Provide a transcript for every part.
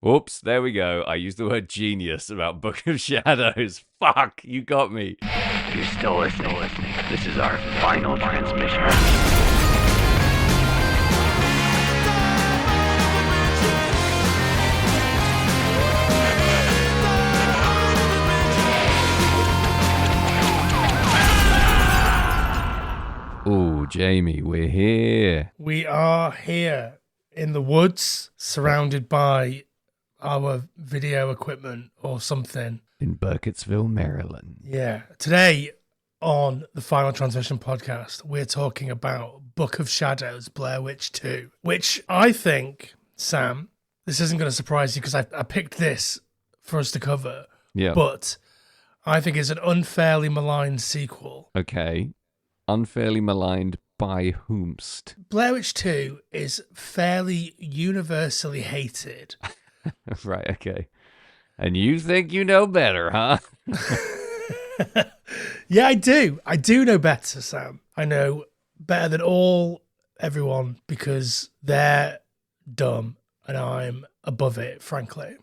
Whoops, there we go. I used the word genius about Book of Shadows. Fuck, you got me. You're still listening. This is our final transmission. Oh, Jamie, we're here. We are here in the woods, surrounded by our video equipment or something. In Burkittsville, Maryland. Yeah. Today on the Final Transmission podcast, we're talking about Book of Shadows, Blair Witch 2, which I think, Sam, this isn't going to surprise you because I picked this for us to cover. Yeah. But I think it's an unfairly maligned sequel. Okay. Unfairly maligned by whomst? Blair Witch 2 is fairly universally hated. Right, okay. And you think you know better, huh? Yeah, I do. I do know better, Sam. I know better than everyone, because they're dumb and I'm above it, frankly.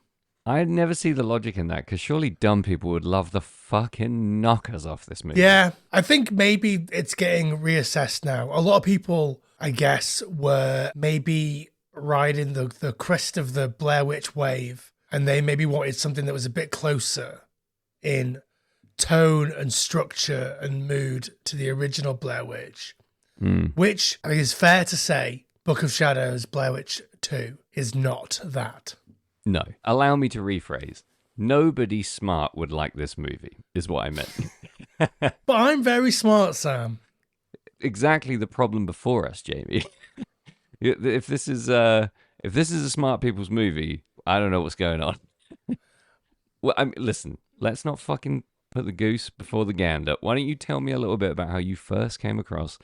I'd never see the logic in that, because surely dumb people would love the fucking knockers off this movie. Yeah, I think maybe it's getting reassessed now. A lot of people, I guess, were maybe riding the crest of the Blair Witch wave, and they maybe wanted something that was a bit closer in tone and structure and mood to the original Blair Witch, which I think is fair to say Book of Shadows, Blair Witch 2 is not that. No. Allow me to rephrase. Nobody smart would like this movie, is what I meant. But I'm very smart, Sam. Exactly the problem before us, Jamie. If this is a smart people's movie, I don't know what's going on. Well, listen, let's not fucking put the goose before the gander. Why don't you tell me a little bit about how you first came across,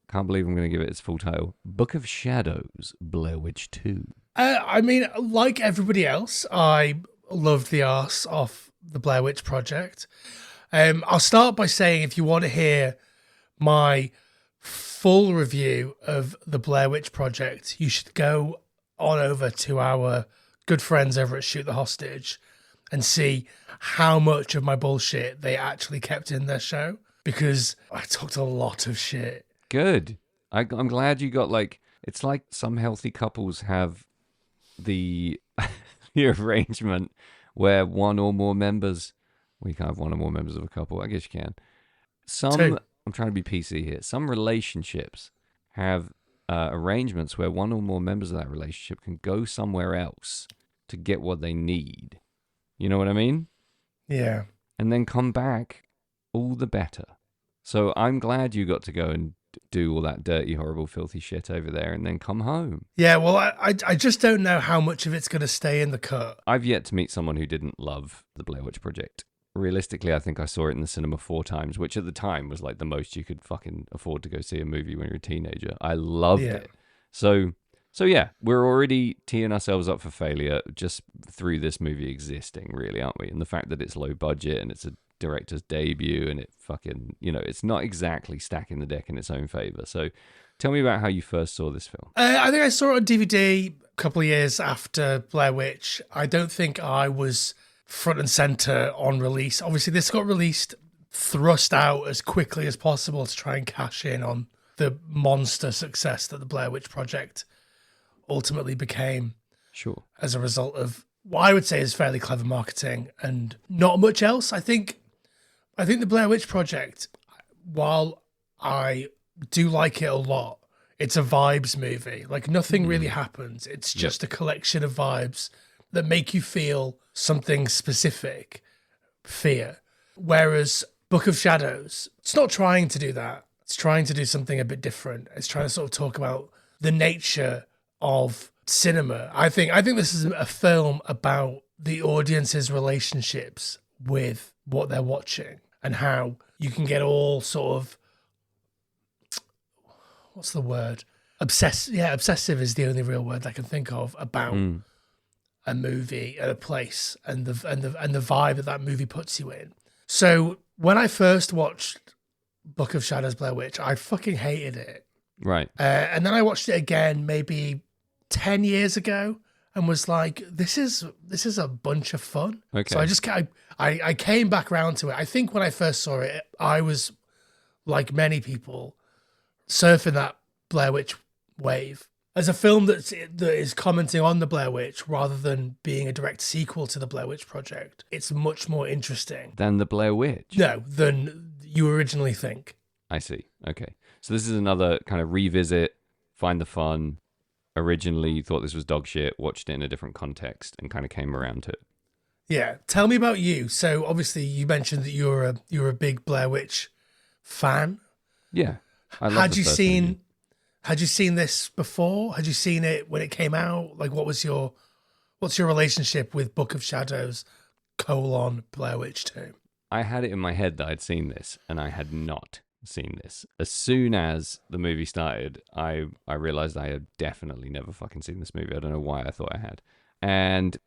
can't believe I'm going to give it its full title, Book of Shadows, Blair Witch 2. I mean, like everybody else, I loved the arse off the Blair Witch Project. I'll start by saying, if you want to hear my full review of the Blair Witch Project, you should go on over to our good friends over at Shoot the Hostage and see how much of my bullshit they actually kept in their show, because I talked a lot of shit. Good. I'm glad you got, like, it's like some healthy couples have the arrangement where one or more members, well, you can't have one or more members of a couple, I guess you can. Two. I'm trying to be PC here. Some relationships have arrangements where one or more members of that relationship can go somewhere else to get what they need. You know what I mean? Yeah. And then come back, all the better. So I'm glad you got to go and do all that dirty, horrible, filthy shit over there and then come home. Yeah, well, I just don't know how much of it's going to stay in the cut. I've yet to meet someone who didn't love the Blair Witch Project. Realistically, I think I saw it in the cinema 4 times, which at the time was like the most you could fucking afford to go see a movie when you're a teenager. I loved it. So yeah, we're already teeing ourselves up for failure just through this movie existing, really, aren't we? And the fact that it's low budget and it's a director's debut and it fucking, it's not exactly stacking the deck in its own favor. So tell me about how you first saw this film. I think I saw it on DVD a couple of years after Blair Witch. I don't think I was front and center on release. Obviously, this got released, thrust out as quickly as possible to try and cash in on the monster success that the Blair Witch Project ultimately became. Sure. As a result of what I would say is fairly clever marketing and not much else. I think the Blair Witch Project, while I do like it a lot, it's a vibes movie. Like, nothing really happens. It's just a collection of vibes that make you feel something specific, fear. Whereas Book of Shadows, it's not trying to do that. It's trying to do something a bit different. It's trying to sort of talk about the nature of cinema. I think this is a film about the audience's relationships with what they're watching and how you can get all sort of, what's the word? Obsessive is the only real word I can think of about a movie and a place and the vibe that movie puts you in. So when I first watched Book of Shadows, Blair Witch, I fucking hated it. Right. And then I watched it again maybe 10 years ago, and was like, this is a bunch of fun. Okay. So I came back around to it. I think when I first saw it, I was like many people surfing that Blair Witch wave as a film that is commenting on the Blair Witch rather than being a direct sequel to the Blair Witch Project. It's much more interesting Than the Blair Witch? No, than you originally think. I see. Okay. So this is another kind of revisit, find the fun. Originally thought this was dog shit, watched it in a different context, and kind of came around to it. Yeah. Tell me about you. So obviously you mentioned that you're a big Blair Witch fan. Yeah. I love the first movie. Had you seen this before? Had you seen it when it came out? Like, what's your relationship with Book of Shadows, Blair Witch 2? I had it in my head that I'd seen this, and I had not seen this. As soon as the movie started, I realized I had definitely never fucking seen this movie. I don't know why I thought I had. And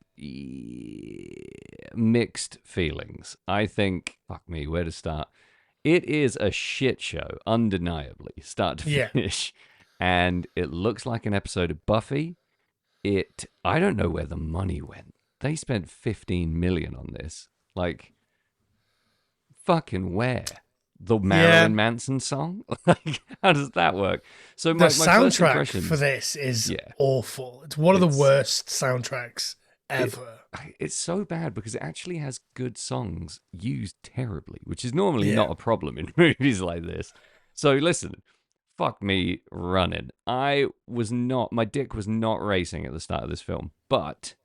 mixed feelings. I think, fuck me, where to start? It is a shit show, undeniably, start to finish. And it looks like an episode of Buffy. I don't know where the money went. They spent $15 million on this. Like, fucking where? The Marilyn Manson song? Like, how does that work? So the soundtrack for this is awful. It's one of the worst soundtracks ever. It's so bad because it actually has good songs used terribly, which is normally not a problem in movies like this. So listen, fuck me running. My dick was not racing at the start of this film, but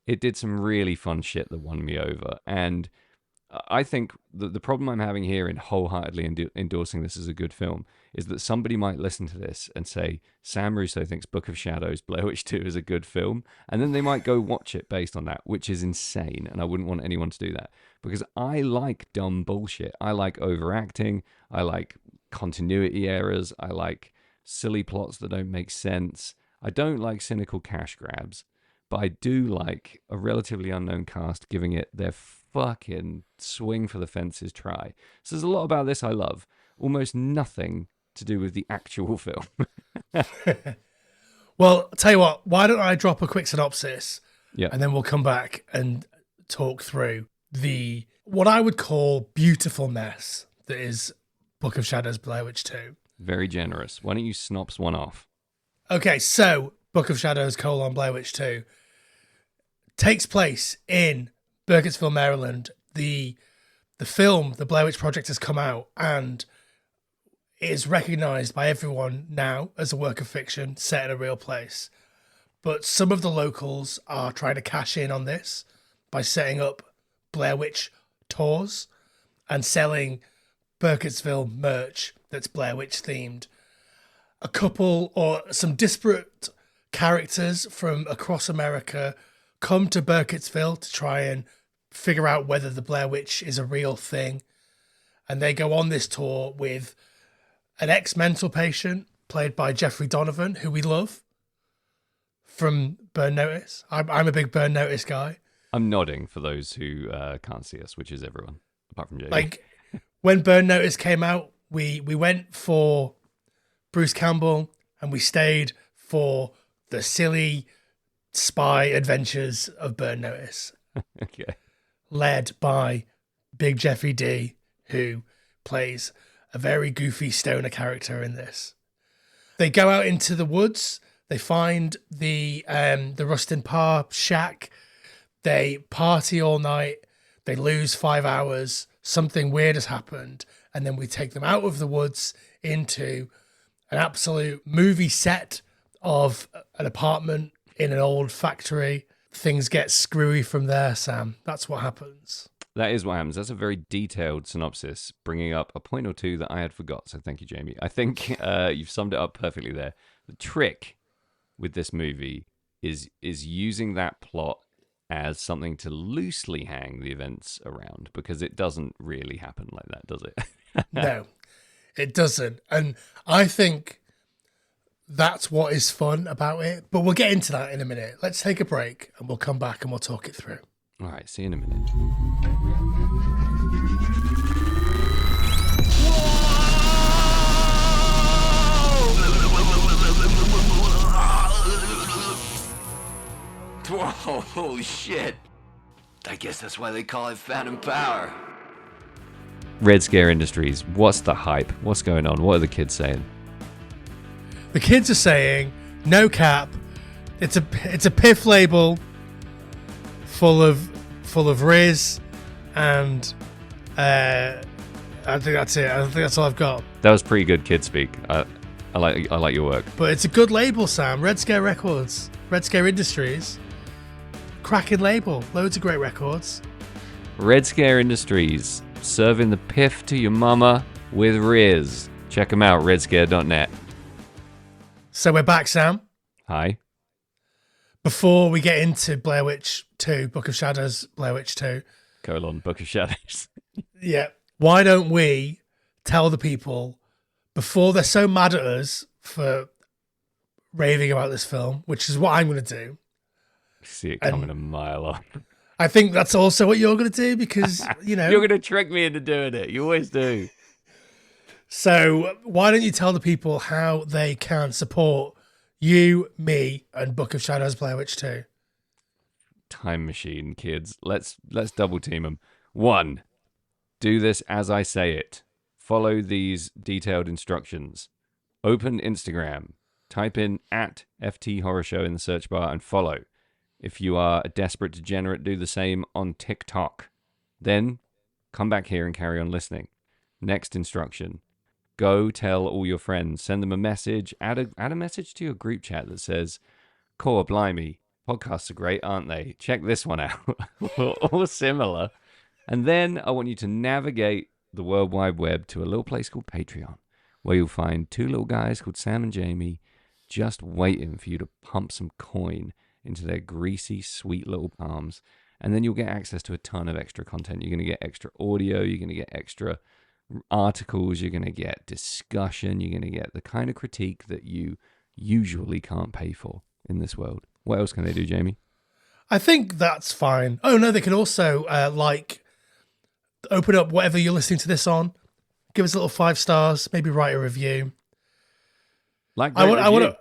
it did some really fun shit that won me over. And I think the problem I'm having here in wholeheartedly endorsing this as a good film is that somebody might listen to this and say, Sam Russo thinks Book of Shadows, Blair Witch 2 is a good film. And then they might go watch it based on that, which is insane. And I wouldn't want anyone to do that because I like dumb bullshit. I like overacting. I like continuity errors. I like silly plots that don't make sense. I don't like cynical cash grabs, but I do like a relatively unknown cast giving it their fucking swing for the fences try. So there's a lot about this I love. Almost nothing to do with the actual film. Well, I'll tell you what, why don't I drop a quick synopsis and then we'll come back and talk through what I would call beautiful mess that is Book of Shadows, Blair Witch 2. Very generous. Why don't you snops one off? Okay, so Book of Shadows, Blair Witch 2 takes place in Burkittsville, Maryland. The film, The Blair Witch Project, has come out and is recognized by everyone now as a work of fiction set in a real place. But some of the locals are trying to cash in on this by setting up Blair Witch tours and selling Burkittsville merch that's Blair Witch themed. A couple or some disparate characters from across America come to Burkittsville to try and figure out whether the Blair Witch is a real thing. And they go on this tour with an ex-mental patient played by Jeffrey Donovan, who we love from Burn Notice. I'm a big Burn Notice guy. I'm nodding for those who can't see us, which is everyone, apart from Jamie. Like, when Burn Notice came out, we went for Bruce Campbell and we stayed for the silly spy adventures of Burn Notice. Okay. Led by Big Jeffy D, who plays a very goofy stoner character in this. They go out into the woods. They find the Rustin Parr shack. They party all night. They lose 5 hours. Something weird has happened. And then we take them out of the woods into an absolute movie set of an apartment in an old factory. Things get screwy from there, Sam. That's what happens. That is what happens. That's a very detailed synopsis, bringing up a point or two that I had forgot. So thank you, Jamie. I think you've summed it up perfectly there. The trick with this movie is using that plot as something to loosely hang the events around, because it doesn't really happen like that, does it? No, it doesn't. And I think that's what is fun about it. But we'll get into that in a minute. Let's take a break and we'll come back and we'll talk it through. All right, see you in a minute. Whoa, holy shit. I guess that's why they call it Phantom Power. Red Scare Industries, what's the hype? What's going on? What are the kids saying? The kids are saying, no cap, it's a piff label full of Riz, and I think that's it. I think that's all I've got. That was pretty good kid speak. I like your work. But it's a good label, Sam. Red Scare Records, Red Scare Industries, cracking label. Loads of great records. Red Scare Industries, serving the piff to your mama with Riz. Check them out, redscare.net. So we're back, Sam. Hi. Before we get into Blair Witch 2, Book of Shadows, Blair Witch 2. Book of Shadows. Yeah. Why don't we tell the people, before they're so mad at us for raving about this film, which is what I'm going to do. See it coming a mile off. I think that's also what you're going to do because, you know. You're going to trick me into doing it. You always do. So why don't you tell the people how they can support you, me, and Book of Shadows, Blair Witch 2? Time machine, kids. Let's double team them. 1, do this as I say it. Follow these detailed instructions. Open Instagram. Type in @FT Horror Show in the search bar and follow. If you are a desperate degenerate, do the same on TikTok. Then come back here and carry on listening. Next instruction. Go tell all your friends. Send them a message. Add a message to your group chat that says, "Core blimey, podcasts are great, aren't they? Check this one out." Or similar. And then I want you to navigate the World Wide Web to a little place called Patreon, where you'll find 2 little guys called Sam and Jamie just waiting for you to pump some coin into their greasy, sweet little palms. And then you'll get access to a ton of extra content. You're going to get extra audio. You're going to get extra articles. You're going to get discussion. You're going to get the kind of critique that you usually can't pay for in this world. What else can they do, Jamie? I think that's fine. Oh, no, they can also, open up whatever you're listening to this on. Give us a little 5 stars. Maybe write a review. I want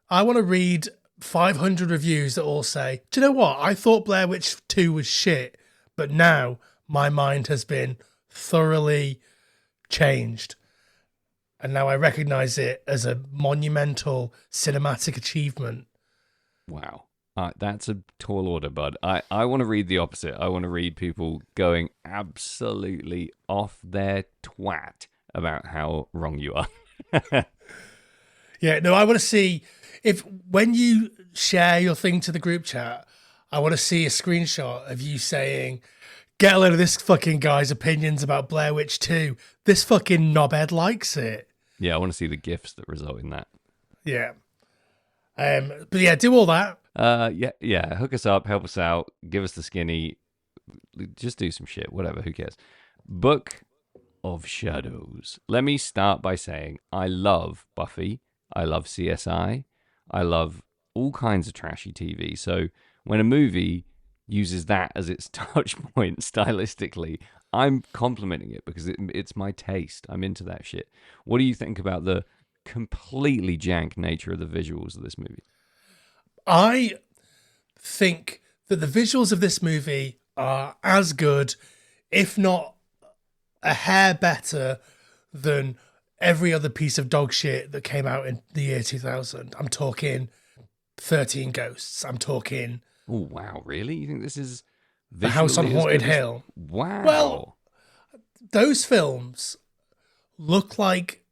to read 500 reviews that all say, do you know what? I thought Blair Witch 2 was shit, but now my mind has been thoroughly changed. And now I recognize it as a monumental cinematic achievement. Wow. That's a tall order, bud. I want to read the opposite. I want to read people going absolutely off their twat about how wrong you are. Yeah, no, I want to see when you share your thing to the group chat, I want to see a screenshot of you saying, "Get a load of this fucking guy's opinions about Blair Witch 2. This fucking knobhead likes it." Yeah, I want to see the GIFs that result in that. Yeah. But yeah, do all that. Yeah. Hook us up, help us out, give us the skinny, just do some shit, whatever, who cares. Book of Shadows. Let me start by saying I love Buffy, I love CSI, I love all kinds of trashy TV. So when a movie uses that as its touch point stylistically, I'm complimenting it because it's my taste. I'm into that shit. What do you think about the completely jank nature of the visuals of this movie? I think that the visuals of this movie are as good, if not a hair better, than every other piece of dog shit that came out in the year 2000. I'm talking 13 Ghosts. I'm talking... Oh, wow, really? You think this is... The House on Haunted Hill. Wow. Well, those films look like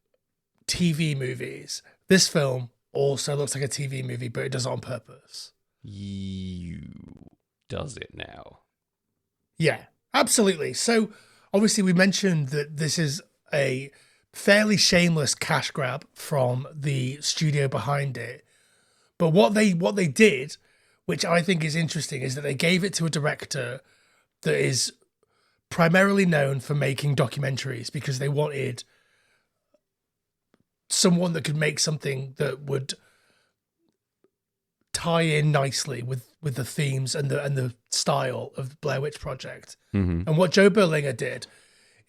TV movies. This film also looks like a TV movie, but it does it on purpose. Does it now? Yeah, absolutely. So obviously we mentioned that this is a fairly shameless cash grab from the studio behind it. But what they did, which I think is interesting, is that they gave it to a director that is primarily known for making documentaries because they wanted someone that could make something that would tie in nicely with the themes and the style of the Blair Witch Project. Mm-hmm. And what Joe Berlinger did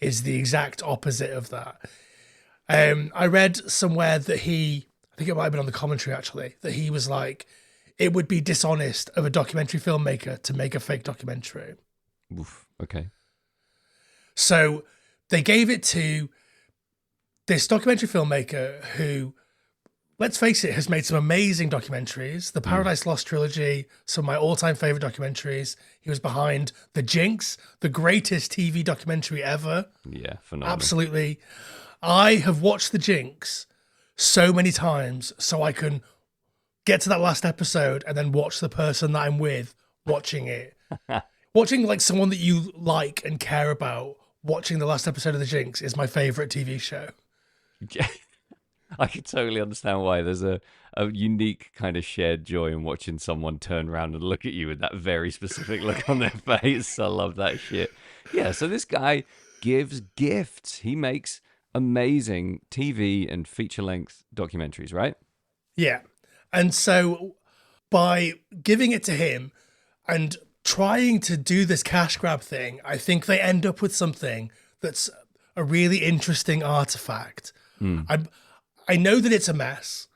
is the exact opposite of that. I read somewhere that I think it might have been on the commentary actually, that he was like, it would be dishonest of a documentary filmmaker to make a fake documentary. Oof. Okay. So they gave it to this documentary filmmaker who, let's face it, has made some amazing documentaries. The Paradise Lost trilogy, some of my all-time favorite documentaries. He was behind The Jinx, the greatest TV documentary ever. Yeah, phenomenal. Absolutely. I have watched The Jinx so many times so I can get to that last episode and then watch the person that I'm with watching it. Watching like someone that you like and care about watching the last episode of The Jinx is my favorite TV show. Yeah. I can totally understand why. There's a unique kind of shared joy in watching someone turn around and look at you with that very specific look on their face. I love that shit. Yeah, so this guy gives gifts. He makes amazing TV and feature-length documentaries, right? Yeah. And so by giving it to him and trying to do this cash grab thing, I think they end up with something that's a really interesting artifact. I know that it's a mess.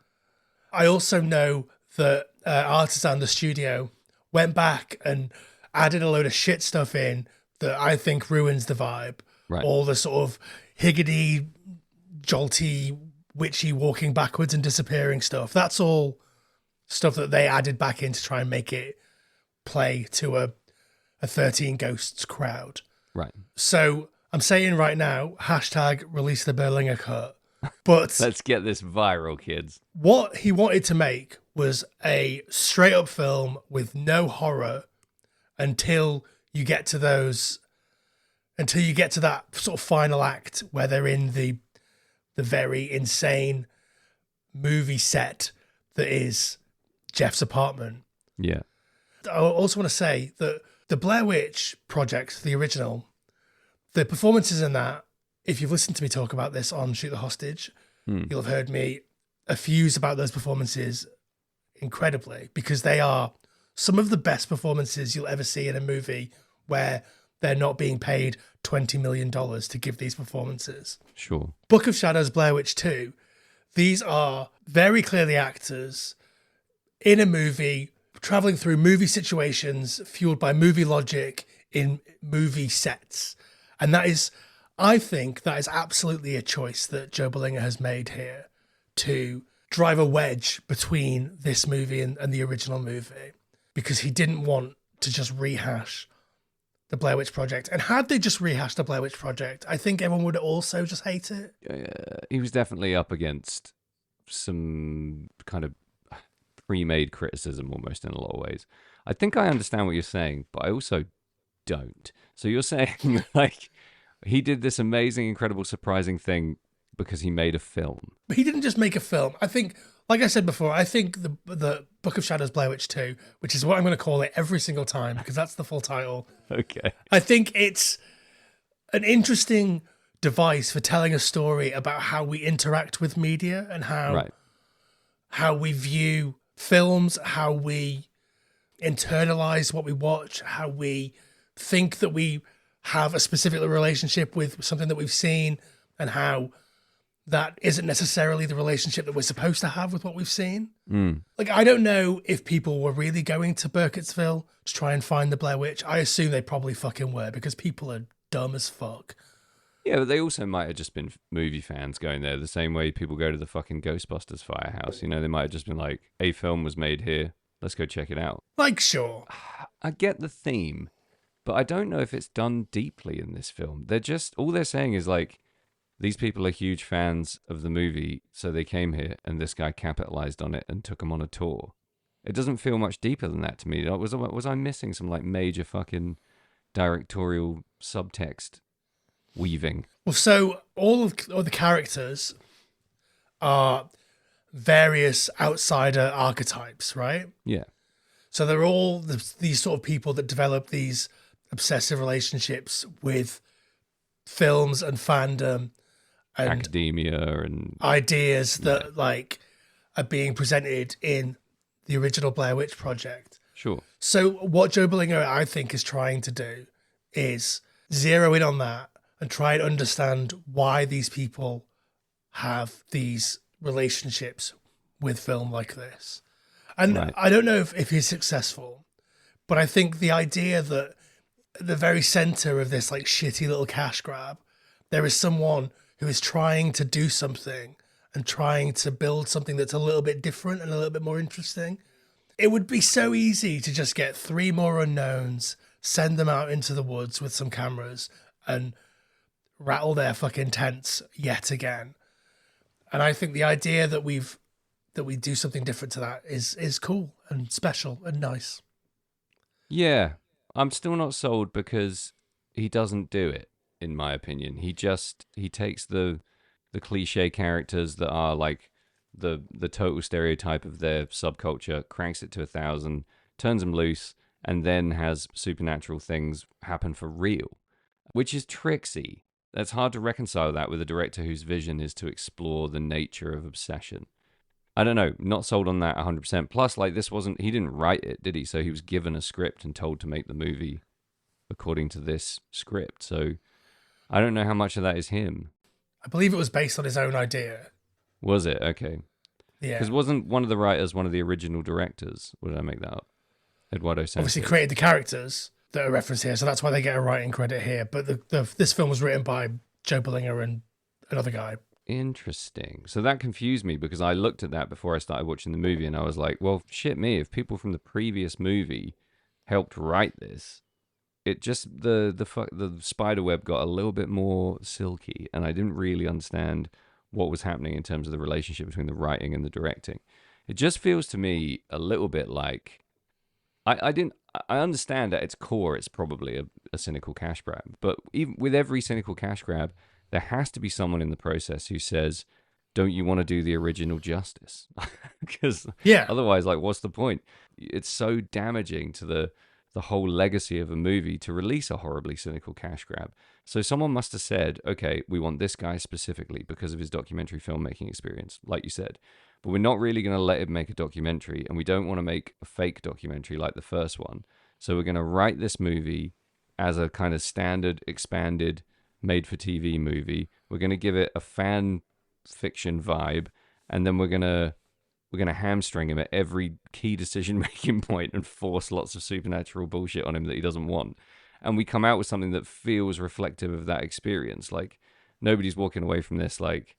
I also know that Artisan, the studio, went back and added a load of shit stuff in that I think ruins the vibe. Right. All the sort of higgity, jolty, witchy walking backwards and disappearing stuff. That's all stuff that they added back in to try and make it play to a 13 Ghosts crowd. Right. So I'm saying right now, hashtag release the Berlinger cut. But Let's get this viral, kids. what he wanted to make was a straight up film with no horror until you get to that sort of final act where they're in the very insane movie set that is Jeff's apartment. Yeah. I also want to say that the Blair Witch Project, the original, the performances in that, if you've listened to me talk about this on Shoot the Hostage, you'll have heard me effuse about those performances incredibly, because they are some of the best performances you'll ever see in a movie where they're not being paid $20 million to give these performances. Sure. Book of Shadows, Blair Witch 2, these are very clearly actors in a movie, traveling through movie situations fueled by movie logic in movie sets. And I think that is absolutely a choice that Joe Berlinger has made here to drive a wedge between this movie and the original movie, because he didn't want to just rehash the Blair Witch Project. And had they just rehashed the Blair Witch Project, I think everyone would also just hate it. He was definitely up against some kind of pre-made criticism almost in a lot of ways. I think I understand what you're saying, but I also don't. So you're saying like he did this amazing, incredible, surprising thing because he made a film. But he didn't just make a film. I think, like I said before, I think the Book of Shadows, Blair Witch 2, which is what I'm going to call it every single time because that's the full title. Okay. I think it's an interesting device for telling a story about how we interact with media and how we view films, how we internalize what we watch, how we think that we have a specific relationship with something that we've seen, and how that isn't necessarily the relationship that we're supposed to have with what we've seen. Like, I don't know if people were really going to Burkittsville to try and find the Blair Witch. I assume they probably fucking were, because people are dumb as fuck. Yeah, but they also might have just been movie fans going there the same way people go to the fucking Ghostbusters firehouse. You know, they might have just been like, a film was made here, let's go check it out. Like, sure. I get the theme, but I don't know if it's done deeply in this film. All they're saying is like, these people are huge fans of the movie, so they came here, and this guy capitalized on it and took them on a tour. It doesn't feel much deeper than that to me. Was I missing some like major fucking directorial subtext weaving? Well, so all the characters are various outsider archetypes, right? Yeah. So they're all these sort of people that develop these obsessive relationships with films and fandom and academia and ideas that like are being presented in the original Blair Witch Project. Sure. So what Joe Berlinger, I think, is trying to do is zero in on that and try and understand why these people have these relationships with film like this. And Right. I don't know if he's successful, but I think the idea that at the very center of this like shitty little cash grab, there is someone who is trying to do something and trying to build something that's a little bit different and a little bit more interesting. It would be so easy to just get 3 more unknowns, send them out into the woods with some cameras and rattle their fucking tents yet again. And I think the idea that we do something different to that is cool and special and nice. Yeah, I'm still not sold because he doesn't do it, in my opinion. He takes the cliche characters that are like the total stereotype of their subculture, cranks it to 1,000, turns them loose, and then has supernatural things happen for real, which is tricksy. That's hard to reconcile that with a director whose vision is to explore the nature of obsession. I don't know, not sold on that 100%. Plus, like, he didn't write it, did he? So he was given a script and told to make the movie according to this script. So I don't know how much of that is him. I believe it was based on his own idea. Was it? Okay. Yeah. Because wasn't one of the writers one of the original directors? Or did I make that up? Eduardo Sanchez. Obviously created the characters that are referenced here, so that's why they get a writing credit here. But this film was written by Joe Berlinger and another guy. Interesting. So that confused me because I looked at that before I started watching the movie and I was like, well, shit me, if people from the previous movie helped write this, it just, the spider web got a little bit more silky and I didn't really understand what was happening in terms of the relationship between the writing and the directing. It just feels to me a little bit like, I understand at its core it's probably a cynical cash grab, but even with every cynical cash grab, there has to be someone in the process who says, don't you want to do the original justice? Because otherwise, like, what's the point? It's so damaging to the whole legacy of a movie to release a horribly cynical cash grab. So someone must have said, okay, we want this guy specifically because of his documentary filmmaking experience, like you said, but we're not really going to let him make a documentary and we don't want to make a fake documentary like the first one. So we're going to write this movie as a kind of standard, expanded, made-for-TV movie. We're going to give it a fan fiction vibe, and then we're going to hamstring him at every key decision-making point and force lots of supernatural bullshit on him that he doesn't want. And we come out with something that feels reflective of that experience. Like, nobody's walking away from this like,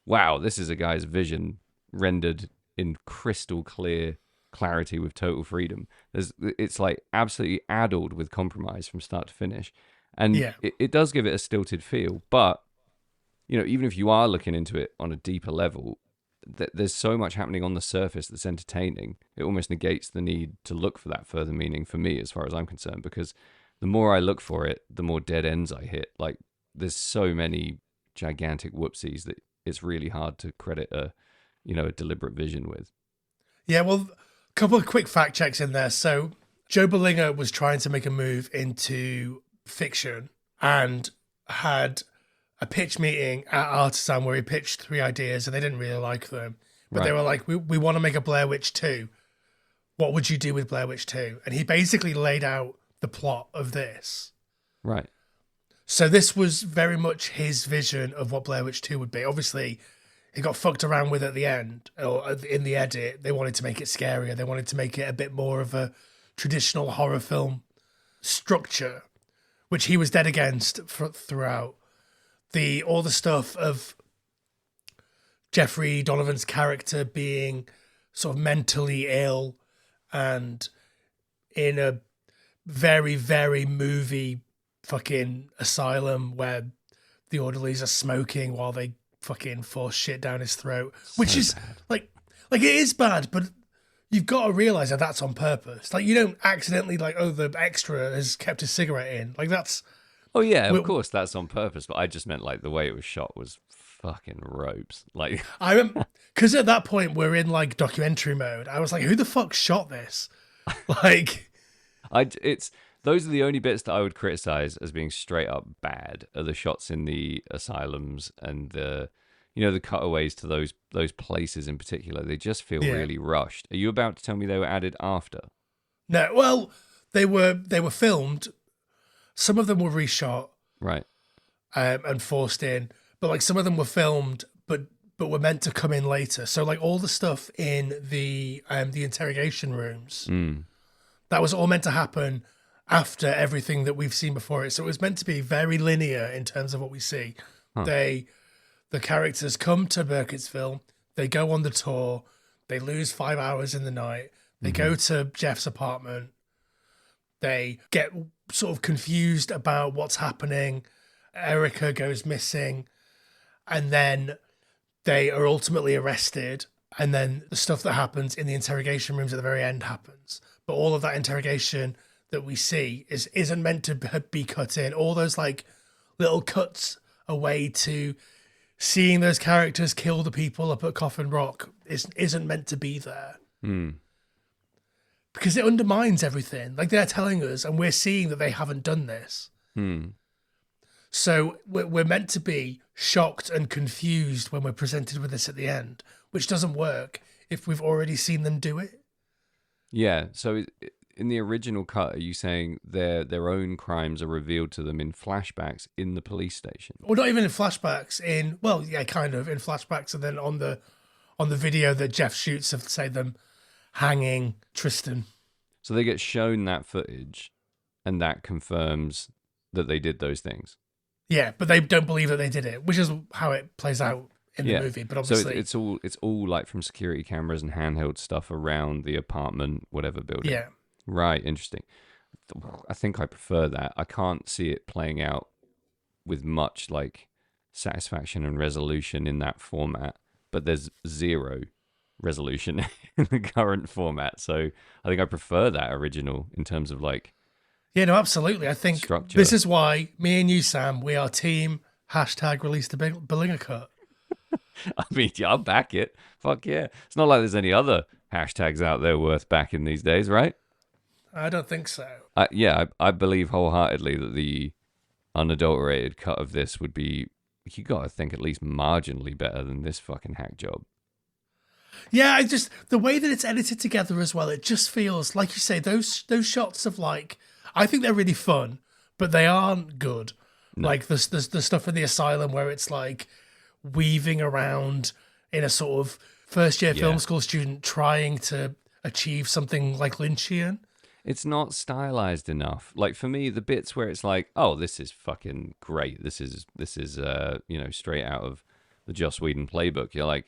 wow, this is a guy's vision rendered in crystal clear clarity with total freedom. It's like absolutely addled with compromise from start to finish. And it does give it a stilted feel, but you know, even if you are looking into it on a deeper level, there's so much happening on the surface that's entertaining. It almost negates the need to look for that further meaning for me, as far as I'm concerned, because the more I look for it, the more dead ends I hit. Like, there's so many gigantic whoopsies that it's really hard to credit a deliberate vision with. Yeah, well, a couple of quick fact checks in there. So Joe Berlinger was trying to make a move into fiction and had a pitch meeting at Artisan where he pitched 3 ideas and they didn't really like them. But they were like, we want to make a Blair Witch 2. What would you do with Blair Witch 2? And he basically laid out the plot of this. Right. So this was very much his vision of what Blair Witch 2 would be. Obviously, it got fucked around with at the end, or in the edit. They wanted to make it scarier. They wanted to make it a bit more of a traditional horror film structure, which he was dead against throughout. All the stuff of Jeffrey Donovan's character being sort of mentally ill and in a very, very movie fucking asylum where the orderlies are smoking while they fucking force shit down his throat, which is bad. like it is bad, but you've got to realize that that's on purpose. Like, you don't accidentally like, oh, the extra has kept his cigarette in. Like, that's... Oh yeah, of course that's on purpose, but I just meant like the way it was shot was fucking ropes. Like, I remember, because at that point we're in like documentary mode. I was like, who the fuck shot this? Like, those are the only bits that I would criticize as being straight up bad, are the shots in the asylums and the cutaways to those places in particular. They just feel really rushed. Are you about to tell me they were added after? No, well, they were filmed. Some of them were reshot, right, and forced in. But like some of them were filmed, but but were meant to come in later. So like all the stuff in the interrogation rooms, that was all meant to happen after everything that we've seen before it. So it was meant to be very linear in terms of what we see. The characters come to Burkittsville, they go on the tour, they lose 5 hours in the night, they go to Jeff's apartment, they get sort of confused about what's happening, Erica goes missing, and then they are ultimately arrested, and then the stuff that happens in the interrogation rooms at the very end happens. But all of that interrogation that we see isn't meant to be cut in. All those like little cuts away to seeing those characters kill the people up at Coffin Rock isn't meant to be there. Because it undermines everything. Like they're telling us, and we're seeing that they haven't done this. So we're meant to be shocked and confused when we're presented with this at the end, which doesn't work if we've already seen them do it. Yeah. So in the original cut, are you saying their own crimes are revealed to them in flashbacks in the police station? Well, not even in flashbacks. Kind of in flashbacks, and then on the video that Jeff shoots of, say, them hanging Tristan. So they get shown that footage, and that confirms that they did those things. Yeah, but they don't believe that they did it, which is how it plays out in the movie. But obviously, so it's all like from security cameras and handheld stuff around the apartment, whatever building. Yeah, right. Interesting. I think I prefer that. I can't see it playing out with much like satisfaction and resolution in that format, but there's zero resolution in the current format. So I think I prefer that original in terms of like. Yeah, no, absolutely. I think structure. This is why me and you, Sam, we are team #release the Berlinger cut. I mean, yeah, I'll back it. Fuck yeah. It's not like there's any other hashtags out there worth backing these days, right? I don't think so. I believe wholeheartedly that the unadulterated cut of this would be, you got to think, at least marginally better than this fucking hack job. Yeah, the way that it's edited together as well, it just feels, like you say, those shots of like, I think they're really fun, but they aren't good. No. Like the stuff in the asylum where it's like weaving around in a sort of first-year film school student trying to achieve something like Lynchian. It's not stylized enough. Like for me, the bits where it's like, oh, this is fucking great. This is straight out of the Joss Whedon playbook. You're like,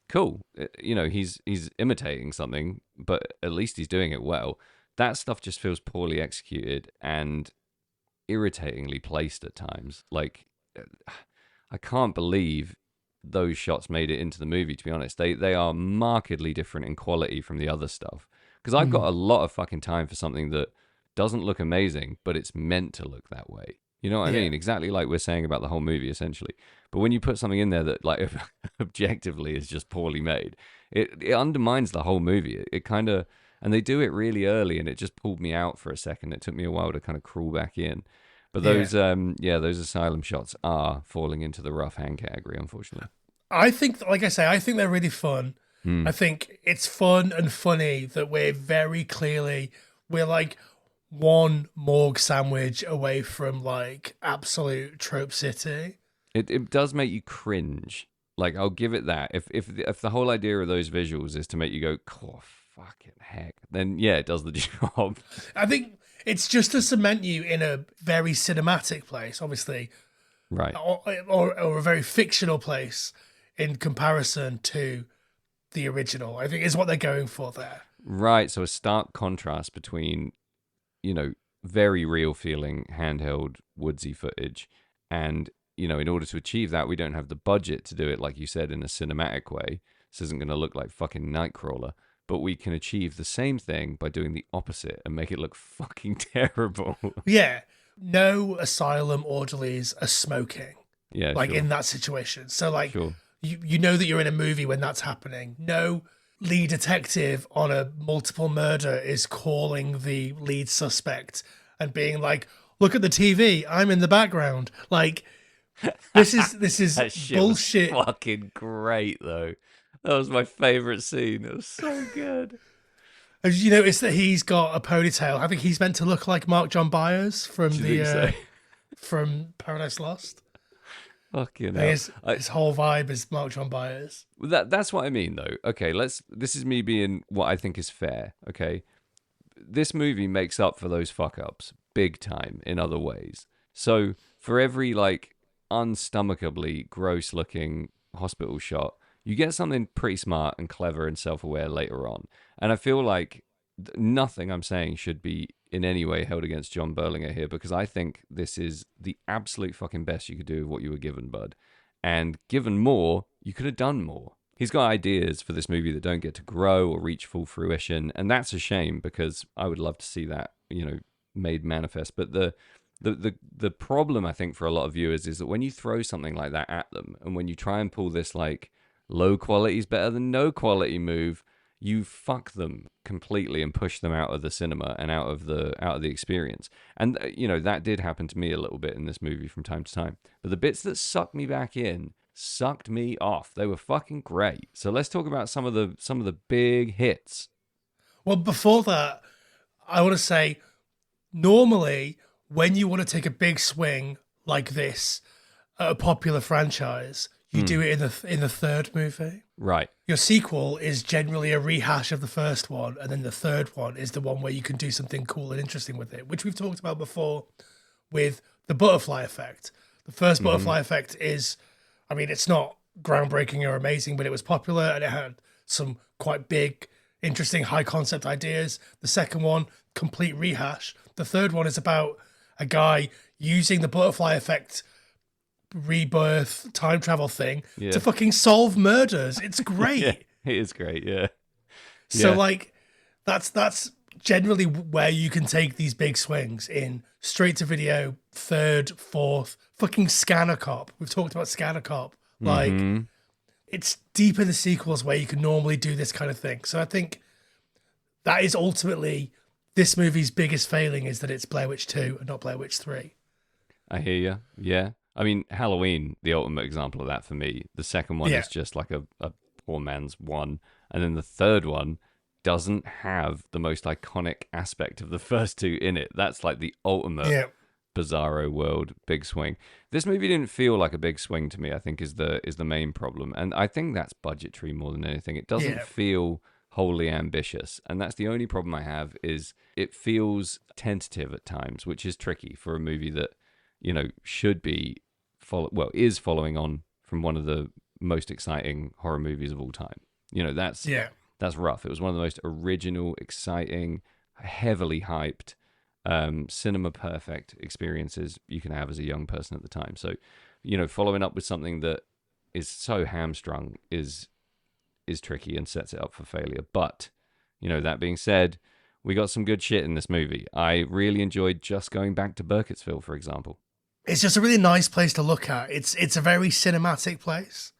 cool. He's imitating something, but at least he's doing it well. That stuff just feels poorly executed and irritatingly placed at times. Like, I can't believe those shots made it into the movie, to be honest. They are markedly different in quality from the other stuff. Because I've got a lot of fucking time for something that doesn't look amazing, but it's meant to look that way. You know what I mean? Exactly like we're saying about the whole movie, essentially. But when you put something in there that, like, objectively is just poorly made, it undermines the whole movie. It kind of... And they do it really early, and it just pulled me out for a second. It took me a while to kind of crawl back in. But those those asylum shots are falling into the rough hand category, unfortunately. I think, like I say, I think they're really fun. I think it's fun and funny that we're like one morgue sandwich away from like absolute trope city. It does make you cringe. Like, I'll give it that. If the whole idea of those visuals is to make you go, oh, fucking heck, then yeah, it does the job. I think it's just to cement you in a very cinematic place, obviously, right, or a very fictional place in comparison to the original. I think is what they're going for there. Right, so a stark contrast between, very real feeling handheld woodsy footage, and in order to achieve that, we don't have the budget to do it, like you said, in a cinematic way. This isn't going to look like fucking Nightcrawler. But we can achieve the same thing by doing the opposite and make it look fucking terrible. Yeah. No asylum orderlies are smoking. Yeah, like sure. in that situation. So like, sure. you know that you're in a movie when that's happening. No lead detective on a multiple murder is calling the lead suspect and being like, look at the TV, I'm in the background. Like, this is that shit bullshit. Was fucking great though. That was my favorite scene. It was so good. Have you noticed that he's got a ponytail? I think he's meant to look like Mark John Byers from from Paradise Lost. Fucking hell. His whole vibe is Mark John Byers. That's what I mean, though. Okay, this is me being what I think is fair, okay? This movie makes up for those fuck-ups big time in other ways. So, for every, like, unstomachable, gross-looking hospital shot, you get something pretty smart and clever and self-aware later on. And I feel like nothing I'm saying should be in any way held against John Berlinger here, because I think this is the absolute fucking best you could do with what you were given, bud. And given more, you could have done more. He's got ideas for this movie that don't get to grow or reach full fruition, and that's a shame, because I would love to see that, made manifest. But the problem, I think, for a lot of viewers is that when you throw something like that at them, and when you try and pull this like low quality is better than no quality move, you fuck them completely and push them out of the cinema and out of the experience. And that did happen to me a little bit in this movie from time to time. But the bits that sucked me back in sucked me off. They were fucking great. So let's talk about some of the big hits. Well, before that, I want to say, normally when you want to take a big swing like this at a popular franchise, you do it in the third movie. Right. Your sequel is generally a rehash of the first one, and then the third one is the one where you can do something cool and interesting with it, which we've talked about before with the butterfly effect. The first butterfly effect is, I mean, it's not groundbreaking or amazing, but it was popular and it had some quite big, interesting, high concept ideas. The second one, complete rehash. The third one is about a guy using the butterfly effect rebirth time travel thing to fucking solve murders. It's great. Yeah, it is great. Yeah. So like that's generally where you can take these big swings in straight to video, third, fourth, fucking Scanner Cop. We've talked about Scanner Cop. Like it's deep in the sequels where you can normally do this kind of thing. So I think that is ultimately this movie's biggest failing, is that it's Blair Witch 2 and not Blair Witch 3. I hear you. Yeah. I mean, Halloween, the ultimate example of that for me. The second one is just like a poor man's one. And then the third one doesn't have the most iconic aspect of the first two in it. That's like the ultimate bizarro world big swing. This movie didn't feel like a big swing to me, I think is the main problem. And I think that's budgetary more than anything. It doesn't feel wholly ambitious. And that's the only problem I have, is it feels tentative at times, which is tricky for a movie that, should be is following on from one of the most exciting horror movies of all time. That's rough. It was one of the most original, exciting, heavily hyped, cinema perfect experiences you can have as a young person at the time. So, following up with something that is so hamstrung is tricky and sets it up for failure. But, that being said, we got some good shit in this movie. I really enjoyed just going back to Burkittsville, for example. It's just a really nice place to look at. It's a very cinematic place.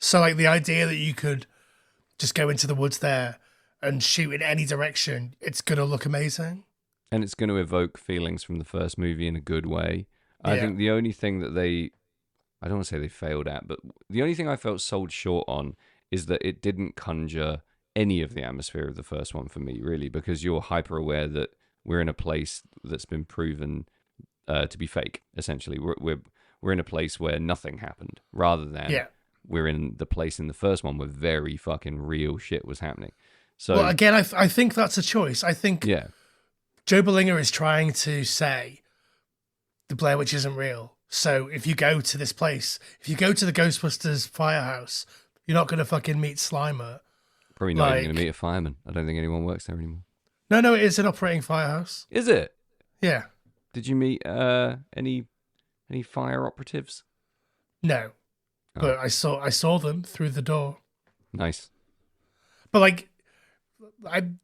So like the idea that you could just go into the woods there and shoot in any direction, it's going to look amazing. And it's going to evoke feelings from the first movie in a good way. I think the only thing that I don't want to say they failed at, but the only thing I felt sold short on is that it didn't conjure any of the atmosphere of the first one for me, really, because you're hyper aware that we're in a place that's been proven to be fake. Essentially, we're in a place where nothing happened, rather than we're in the place in the first one where very fucking real shit was happening. So, well, again, I think that's a choice. I think Joe Berlinger is trying to say the Blair Witch isn't real. So if you go to this place, if you go to the Ghostbusters firehouse, you're not going to fucking meet Slimer. Probably not even going to meet a fireman. I don't think anyone works there anymore. No, it is an operating firehouse. Is it? Yeah. Did you meet any fire operatives? No, but I saw them through the door. Nice. But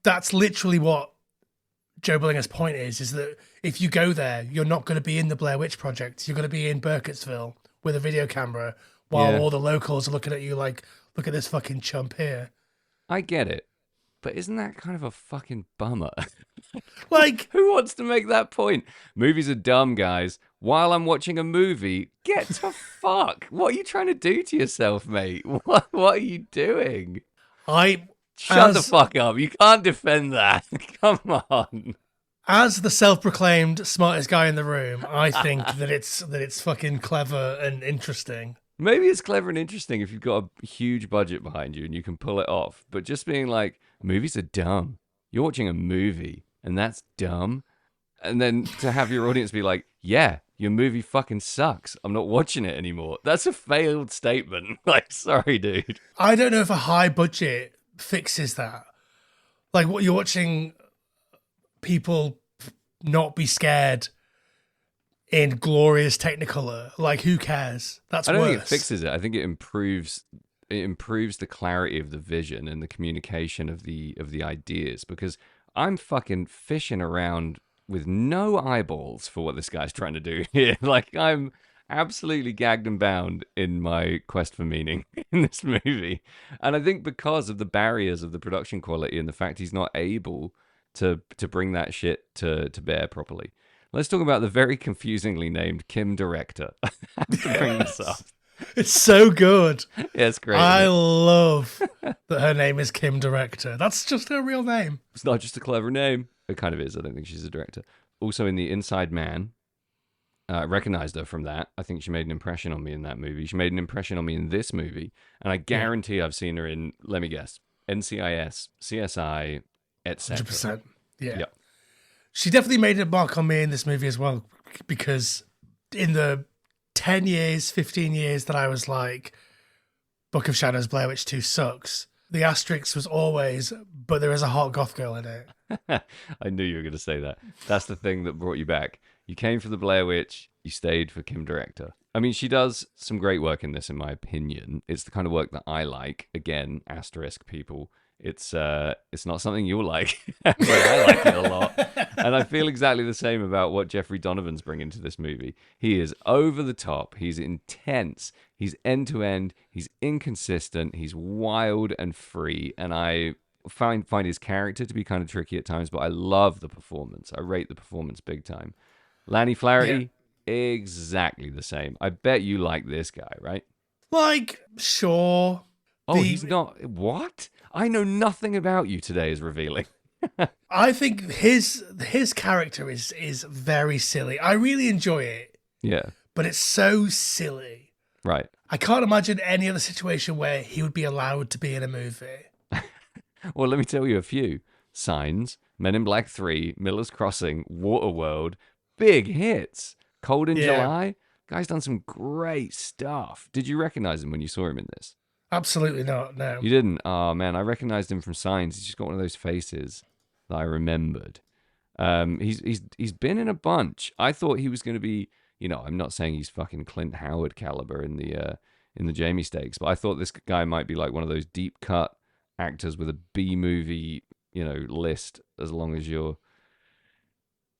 that's literally what Joe Berlinger's point is that if you go there, you're not going to be in the Blair Witch Project. You're going to be in Burkittsville with a video camera while all the locals are looking at you like, look at this fucking chump here. I get it. But isn't that kind of a fucking bummer? Who wants to make that point? Movies are dumb, guys. While I'm watching a movie, get to fuck. What are you trying to do to yourself, mate? What are you doing? Shut the fuck up. You can't defend that. Come on. As the self-proclaimed smartest guy in the room, I think that it's fucking clever and interesting. Maybe it's clever and interesting if you've got a huge budget behind you and you can pull it off. But just being like, movies are dumb. You're watching a movie and that's dumb. And then to have your audience be like, yeah, your movie fucking sucks. I'm not watching it anymore. That's a failed statement. Like, sorry, dude. I don't know if a high budget fixes that. Like, what you're watching people not be scared in glorious Technicolor. Like, who cares? That's I don't worse. think it fixes it. I think it improves the clarity of the vision and the communication of the ideas, because I'm fucking fishing around with no eyeballs for what this guy's trying to do here. Like, I'm absolutely gagged and bound in my quest for meaning in this movie. And I think because of the barriers of the production quality and the fact he's not able to bring that shit to bear properly. Let's talk about the very confusingly named Kim Director. I have to bring this up. It's so good. Yeah, it's great. I love that her name is Kim Director. That's just her real name. It's not just a clever name. It kind of is. I don't think she's a director. Also in The Inside Man, I recognized her from that. I think she made an impression on me in that movie. She made an impression on me in this movie. And I guarantee I've seen her in, let me guess, NCIS, CSI, etc. 100%. Yeah. Yep. She definitely made a mark on me in this movie as well, because in the 10 years, 15 years that I was like, Book of Shadows, Blair Witch 2 sucks, the asterisk was always, but there is a hot goth girl in it. I knew you were going to say that. That's the thing that brought you back. You came for the Blair Witch, you stayed for Kim Director. I mean, she does some great work in this, in my opinion. It's the kind of work that I like. Again, asterisk people. It's not something you'll like, but I like it a lot. And I feel exactly the same about what Jeffrey Donovan's bringing to this movie. He is over the top. He's intense. He's end-to-end. He's inconsistent. He's wild and free. And I find his character to be kind of tricky at times, but I love the performance. I rate the performance big time. Lanny Flaherty, exactly the same. I bet you like this guy, right? Like, sure. Oh, he's not. What? I know nothing about you today is revealing. I think his character is very silly. I really enjoy it. Yeah. But it's so silly. Right. I can't imagine any other situation where he would be allowed to be in a movie. Well, let me tell you a few. Signs, Men in Black 3, Miller's Crossing, Waterworld, big hits. Cold in July. Guy's done some great stuff. Did you recognize him when you saw him in this? Absolutely not, no. You didn't? Oh, man, I recognized him from Signs. He's just got one of those faces that I remembered. He's been in a bunch. I thought he was going to be, I'm not saying he's fucking Clint Howard caliber in the Jamie Stakes, but I thought this guy might be like one of those deep cut actors with a B movie, list, as long as you're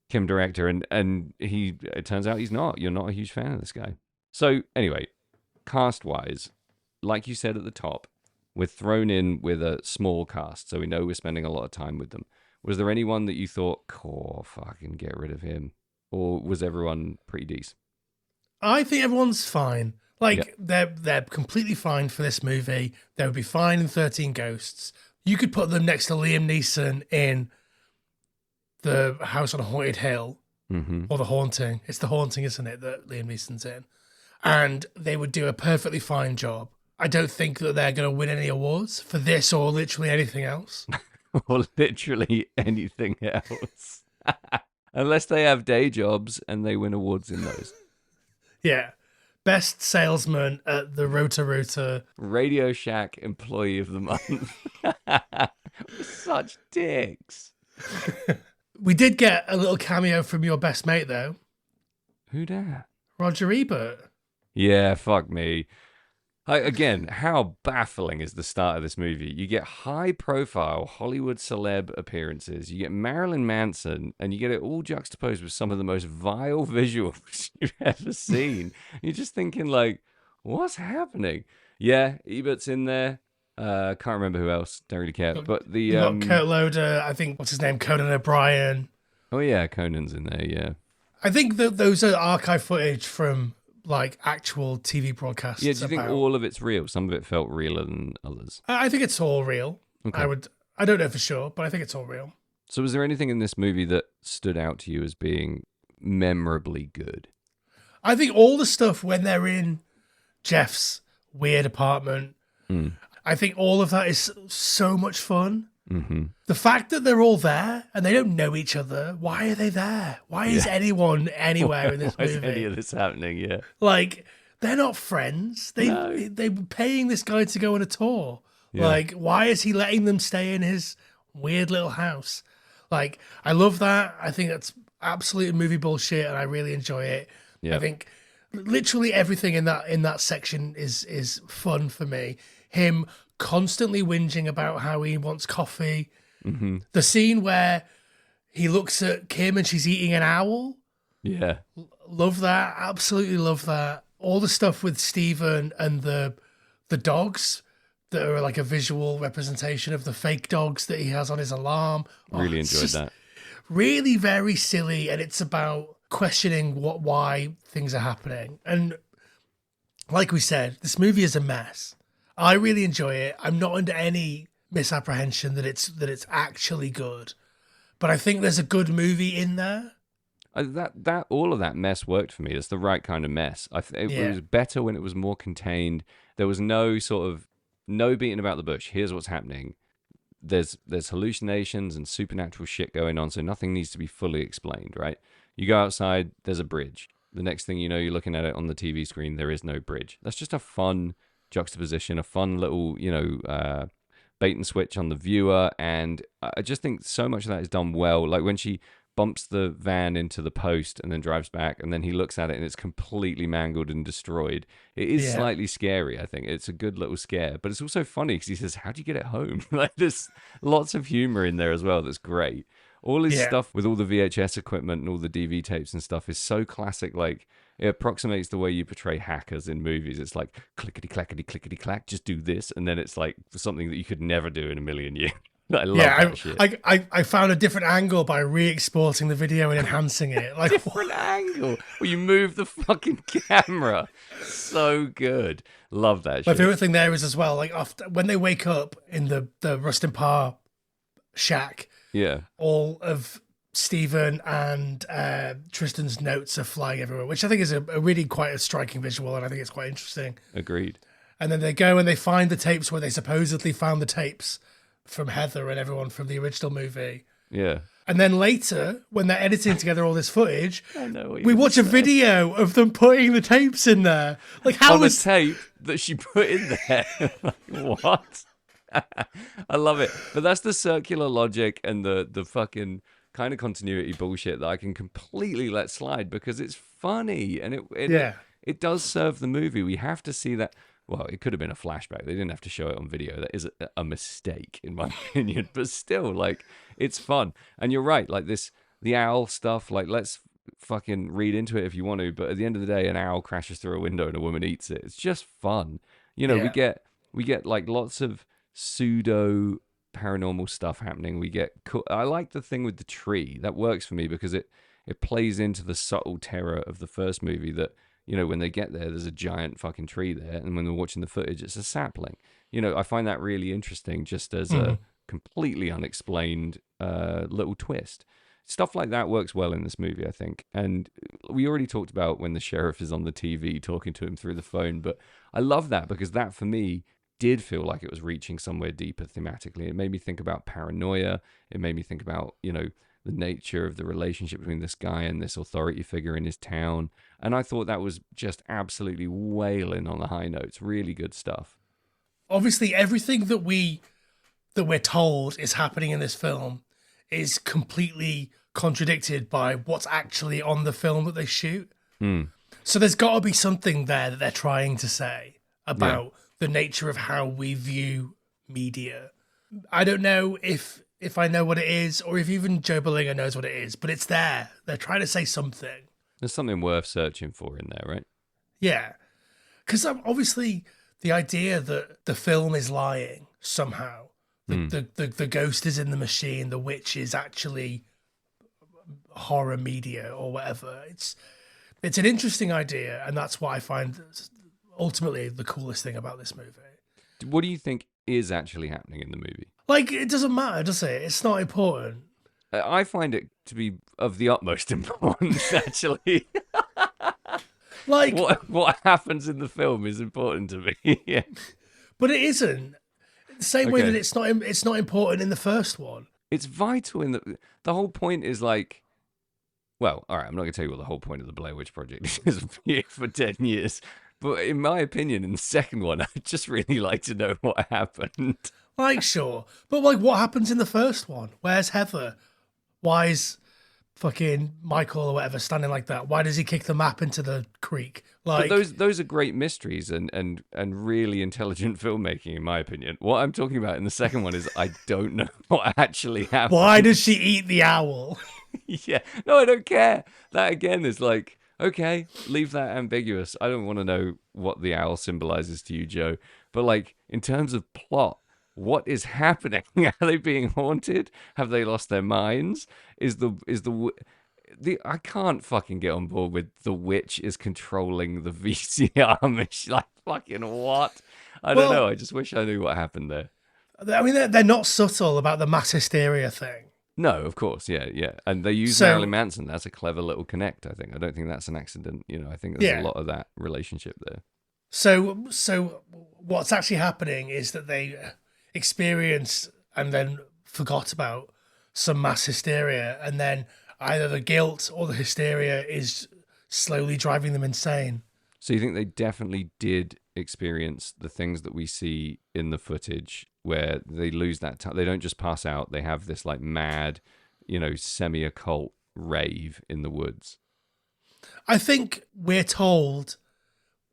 Kim Director. And it turns out he's not. You're not a huge fan of this guy. So anyway, cast wise, like you said at the top, we're thrown in with a small cast, so we know we're spending a lot of time with them. Was there anyone that you thought, fucking get rid of him? Or was everyone pretty decent? I think everyone's fine. Like, they're completely fine for this movie. They would be fine in 13 Ghosts. You could put them next to Liam Neeson in The House on a Haunted Hill, or The Haunting. It's The Haunting, isn't it, that Liam Neeson's in? And they would do a perfectly fine job. I don't think that they're going to win any awards for this or literally anything else. Or literally anything else. Unless they have day jobs and they win awards in those. Yeah. Best salesman at the Roto-Rooter. Radio Shack Employee of the Month. Such dicks. We did get a little cameo from your best mate, though. Who dat? Roger Ebert. Yeah, fuck me. Again, how baffling is the start of this movie? You get high-profile Hollywood celeb appearances, you get Marilyn Manson, and you get it all juxtaposed with some of the most vile visuals you've ever seen. You're just thinking, like, what's happening? Yeah, Ebert's in there. Can't remember who else. Don't really care. But the Kurt Loder, I think, what's his name? Conan O'Brien. Oh yeah, Conan's in there. Yeah. I think that those are archive footage from like actual TV broadcasts. Yeah. Do you think all of it's real? Some of it felt realer than others. I think it's all real. Okay. I don't know for sure, but I think it's all real. So was there anything in this movie that stood out to you as being memorably good? I think all the stuff when they're in Jeff's weird apartment, I think all of that is so much fun. Mm-hmm. The fact that they're all there and they don't know each other, why are they there? Why is anyone anywhere in this Why movie? is any of this happening? Yeah. Like, they're not friends. They were paying this guy to go on a tour. Yeah. Like, why is he letting them stay in his weird little house? Like, I love that. I think that's absolute movie bullshit, and I really enjoy it. Yeah. I think literally everything in that section is fun for me. Him constantly whinging about how he wants coffee. Mm-hmm. The scene where he looks at Kim and she's eating an owl. Yeah. Love that. Absolutely love that. All the stuff with Steven and the dogs that are like a visual representation of the fake dogs that he has on his alarm. Really enjoyed that. Really very silly, and it's about questioning why things are happening. And like we said, this movie is a mess. I really enjoy it. I'm not under any misapprehension that it's actually good, but I think there's a good movie in there. That all of that mess worked for me. It's the right kind of mess. It was better when it was more contained. There was no beating about the bush. Here's what's happening. There's hallucinations and supernatural shit going on, so nothing needs to be fully explained, right? You go outside, there's a bridge. The next thing you know, you're looking at it on the TV screen, there is no bridge. That's just a fun juxtaposition, a fun little, bait and switch on the viewer, and I just think so much of that is done well. Like when she bumps the van into the post and then drives back, and then he looks at it and it's completely mangled and destroyed. It is slightly scary, I think. It's a good little scare, but it's also funny because he says, how do you get it home? Like there's lots of humor in there as well that's great. All his stuff with all the VHS equipment and all the DV tapes and stuff is so classic. Like it approximates the way you portray hackers in movies. It's like clickety clackety clickety clack, just do this, and then it's like something that you could never do in a million years. I love that shit. I found a different angle by re-exporting the video and enhancing it. Like different angle. Well, you move the fucking camera. So good. Love that shit. My favorite thing there is as well, like after when they wake up in the Rustin Parr shack. Yeah. All of Stephen and Tristan's notes are flying everywhere, which I think is a really quite a striking visual, and I think it's quite interesting. Agreed. And then they go and they find the tapes where they supposedly found the tapes from Heather and everyone from the original movie. Yeah. And then later, when they're editing together all this footage, we watch a saying. video of them putting the tapes in there. Like how on was a tape that she put in there? Like, what? I love it. But that's the circular logic and the fucking kind of continuity bullshit that I can completely let slide because it's funny and it does serve the movie. We have to see that. Well, it could have been a flashback. They didn't have to show it on video. That is a mistake, in my opinion. But still, like, it's fun. And you're right. Like the owl stuff. Like, let's fucking read into it if you want to. But at the end of the day, an owl crashes through a window and a woman eats it. It's just fun. You know, we get like lots of pseudo paranormal stuff happening. I like the thing with the tree. That works for me because it plays into the subtle terror of the first movie that, you know, when they get there's a giant fucking tree there, and when they're watching the footage, it's a sapling. You know, I find that really interesting just as a completely unexplained little twist. Stuff like that works well in this movie, I think. And we already talked about when the sheriff is on the TV talking to him through the phone, but I love that because that, for me, did feel like it was reaching somewhere deeper thematically. It made me think about paranoia. It made me think about, you know, the nature of the relationship between this guy and this authority figure in his town. And I thought that was just absolutely wailing on the high notes. Really good stuff. Obviously, everything that we're told is happening in this film is completely contradicted by what's actually on the film that they shoot. So there's got to be something there that they're trying to say about the nature of how we view media. I don't know if I know what it is, or if even Joe Berlinger knows what it is, but it's there. They're trying to say something. There's something worth searching for in there, right? Yeah. Because obviously the idea that the film is lying somehow, the ghost is in the machine, the witch is actually horror media or whatever. It's an interesting idea, and that's what I find ultimately the coolest thing about this movie. What do you think is actually happening in the movie? Like, it doesn't matter, does it? It's not important. I find it to be of the utmost importance, actually. Like, What happens in the film is important to me. Yeah. but it isn't. The same way that Okay. it's not important in the first one. It's vital in the whole point is like, well, all right, I'm not going to tell you what the whole point of the Blair Witch Project is for 10 years. But in my opinion, in the second one, I'd just really like to know what happened. Like, sure. But, like, what happens in the first one? Where's Heather? Why is fucking Michael or whatever standing like that? Why does he kick the map into the creek? Like, But those are great mysteries and really intelligent filmmaking, in my opinion. What I'm talking about in the second one is I don't know what actually happened. why does she eat the owl? Yeah. No, I don't care. That again is like, okay, leave that ambiguous. I don't want to know what the owl symbolizes to you, Joe. But like, in terms of plot, what is happening? Are they being haunted? Have they lost their minds? Is the I can't fucking get on board with the witch is controlling the VCR machine. Like, fucking what? I don't know. I just wish I knew what happened there. I mean, they're not subtle about the mass hysteria thing. No, of course, yeah. And they use Marilyn Manson. That's a clever little connect, I think. I don't think that's an accident. I think there's a lot of that relationship there. So what's actually happening is that they experienced and then forgot about some mass hysteria, and then either the guilt or the hysteria is slowly driving them insane. So you think they definitely did experience the things that we see in the footage where they lose that time? They don't just pass out. They have this like mad, semi-occult rave in the woods. I think we're told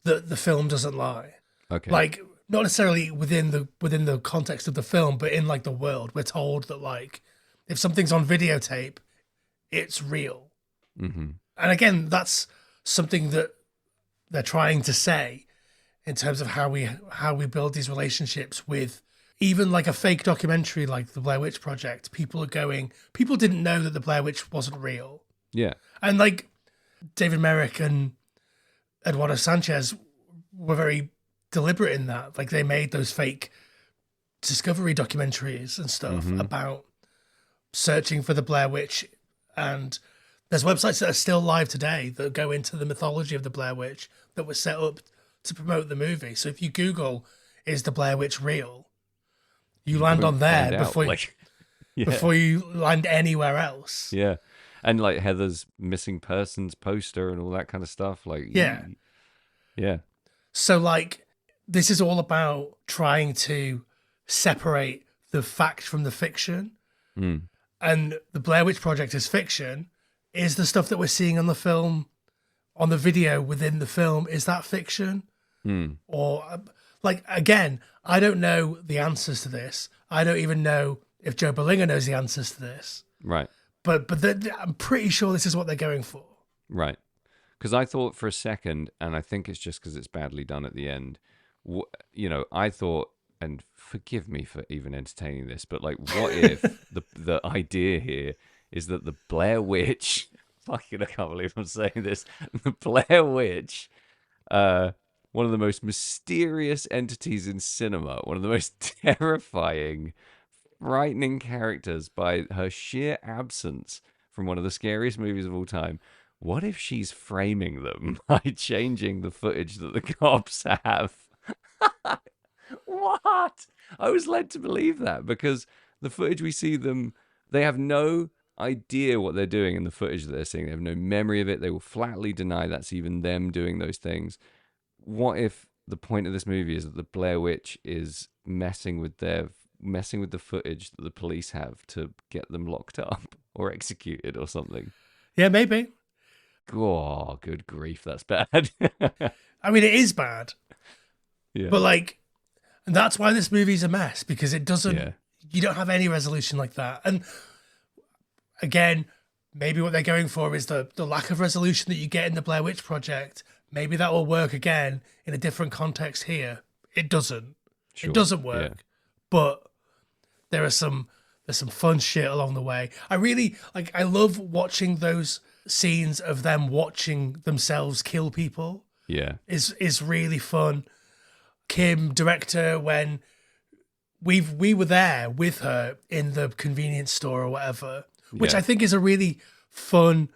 that the film doesn't lie. Okay. Like, not necessarily within the context of the film, but in like the world, we're told that like if something's on videotape, it's real. Mm-hmm. And again, that's something that they're trying to say in terms of how we build these relationships with even like a fake documentary like the Blair Witch Project. People didn't know that the Blair Witch wasn't real. Yeah. And like David Merrick and Eduardo Sanchez were very deliberate in that. Like, they made those fake discovery documentaries and stuff about searching for the Blair Witch. And there's websites that are still live today that go into the mythology of the Blair Witch that were set up to promote the movie. So if you Google, is the Blair Witch real? You land on there before you land anywhere else. Yeah. And like Heather's missing persons poster and all that kind of stuff. Like, yeah. So like, this is all about trying to separate the fact from the fiction. And the Blair Witch Project is fiction. Is the stuff that we're seeing on the film, on the video within the film, is that fiction? Or, like, again, I don't know the answers to this. I don't even know if Joe Berlinger knows the answers to this. Right. But I'm pretty sure this is what they're going for. Right. Because I thought for a second, and I think it's just because it's badly done at the end, I thought, and forgive me for even entertaining this, but like, what if the idea here is that the Blair Witch, fucking, I can't believe I'm saying this, the Blair Witch, one of the most mysterious entities in cinema, one of the most terrifying, frightening characters by her sheer absence from one of the scariest movies of all time. What if she's framing them by changing the footage that the cops have? What? I was led to believe that because the footage we see them, they have no idea what they're doing in the footage that they're seeing. They have no memory of it. They will flatly deny that's even them doing those things. What if the point of this movie is that the Blair Witch is messing with the footage that the police have to get them locked up or executed or something? Yeah, maybe. Oh, good grief, that's bad. I mean, it is bad. Yeah. But like, and that's why this movie's a mess, because it doesn't, you don't have any resolution like that. And again, maybe what they're going for is the lack of resolution that you get in the Blair Witch Project. Maybe that will work again in a different context here. It doesn't. Sure. It doesn't work. Yeah. But there's some fun shit along the way. I love watching those scenes of them watching themselves kill people. Yeah. Is really fun. Kim, director, when we were there with her in the convenience store or whatever, which Yeah. I think is a really fun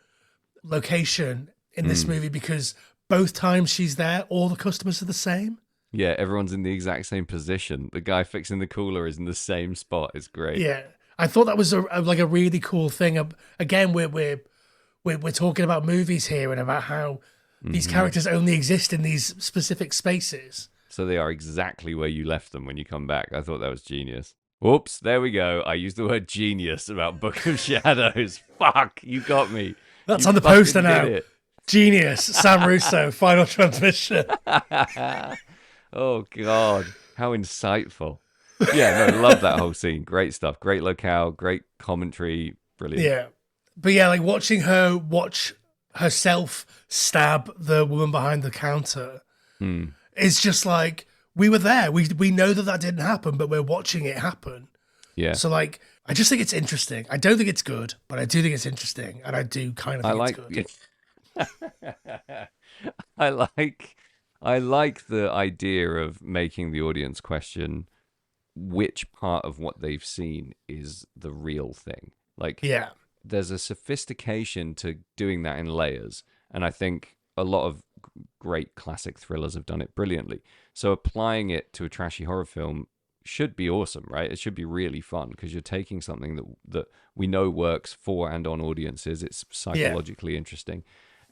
location in this movie because both times she's there, all the customers are the same. Yeah, everyone's in the exact same position. The guy fixing the cooler is in the same spot. It's great. Yeah, I thought that was like a really cool thing. Again, we're talking about movies here and about how these characters only exist in these specific spaces. So they are exactly where you left them when you come back. I thought that was genius. Whoops, there we go. I used the word genius about Book of Shadows. Fuck, you got me. That's You on the fucking poster now. did it. Genius, Sam Russo, Final Transmission. Oh, God. How insightful. Yeah, no, love that whole scene. Great stuff. Great locale, great commentary. Brilliant. Yeah. But yeah, like watching her watch herself stab the woman behind the counter is just like, we were there. We know that didn't happen, but we're watching it happen. Yeah. So like, I just think it's interesting. I don't think it's good, but I do think it's interesting. And I do kind of think it's good. I like the idea of making the audience question which part of what they've seen is the real thing. Like, Yeah. there's a sophistication to doing that in layers, and I think a lot of great classic thrillers have done it brilliantly. So applying it to a trashy horror film should be awesome, right? It should be really fun because you're taking something that we know works for and on audiences. It's psychologically interesting.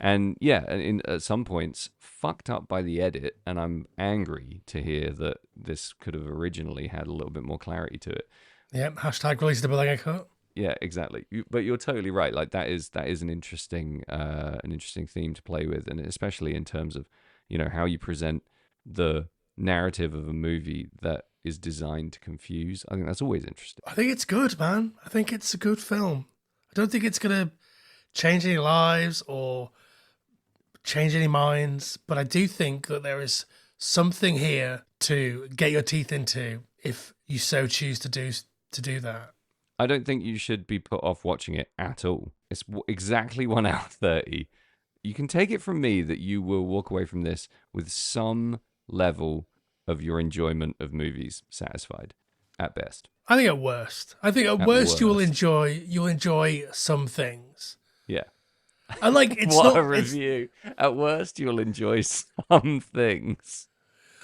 And yeah, at some points, fucked up by the edit, and I'm angry to hear that this could have originally had a little bit more clarity to it. Yeah. Hashtag release the Berlinger cut. Yeah, exactly. But you're totally right. Like that is an interesting theme to play with, and especially in terms of how you present the narrative of a movie that is designed to confuse. I think that's always interesting. I think it's good, man. I think it's a good film. I don't think it's gonna change any lives or change any minds, but I do think that there is something here to get your teeth into if you so choose to do that. I don't think you should be put off watching it at all. It's exactly 1 hour 30. You can take it from me that you will walk away from this with some level of your enjoyment of movies satisfied, at best. I think at worst. At worst you'll enjoy some things. Yeah. And like it's What not a review. At worst, you'll enjoy some things.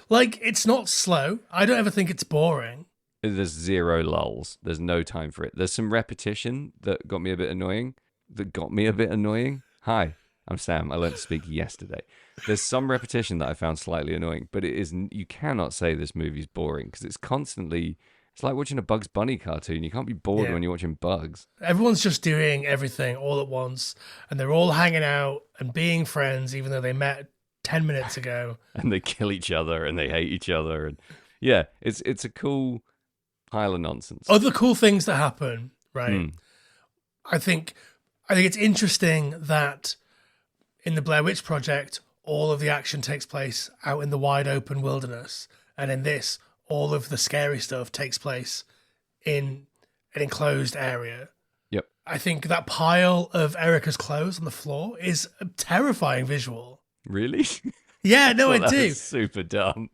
like it's not slow. I don't ever think it's boring. There's zero lulls. There's no time for it. There's some repetition that got me a bit annoying. Hi, I'm Sam. I learned to speak yesterday. There's some repetition that I found slightly annoying, but it is. You cannot say this movie's boring because it's constantly. It's like watching a Bugs Bunny cartoon. You can't be bored when you're watching Bugs. Everyone's just doing everything all at once, and they're all hanging out and being friends, even though they met 10 minutes ago. And they kill each other and they hate each other. And yeah, it's a cool pile of nonsense. Other cool things that happen, right? I think it's interesting that in the Blair Witch Project, all of the action takes place out in the wide open wilderness, and in this, all of the scary stuff takes place in an enclosed area. Yep. I think that pile of Erica's clothes on the floor is a terrifying visual. Really? Yeah, no, I That do. was super dumb.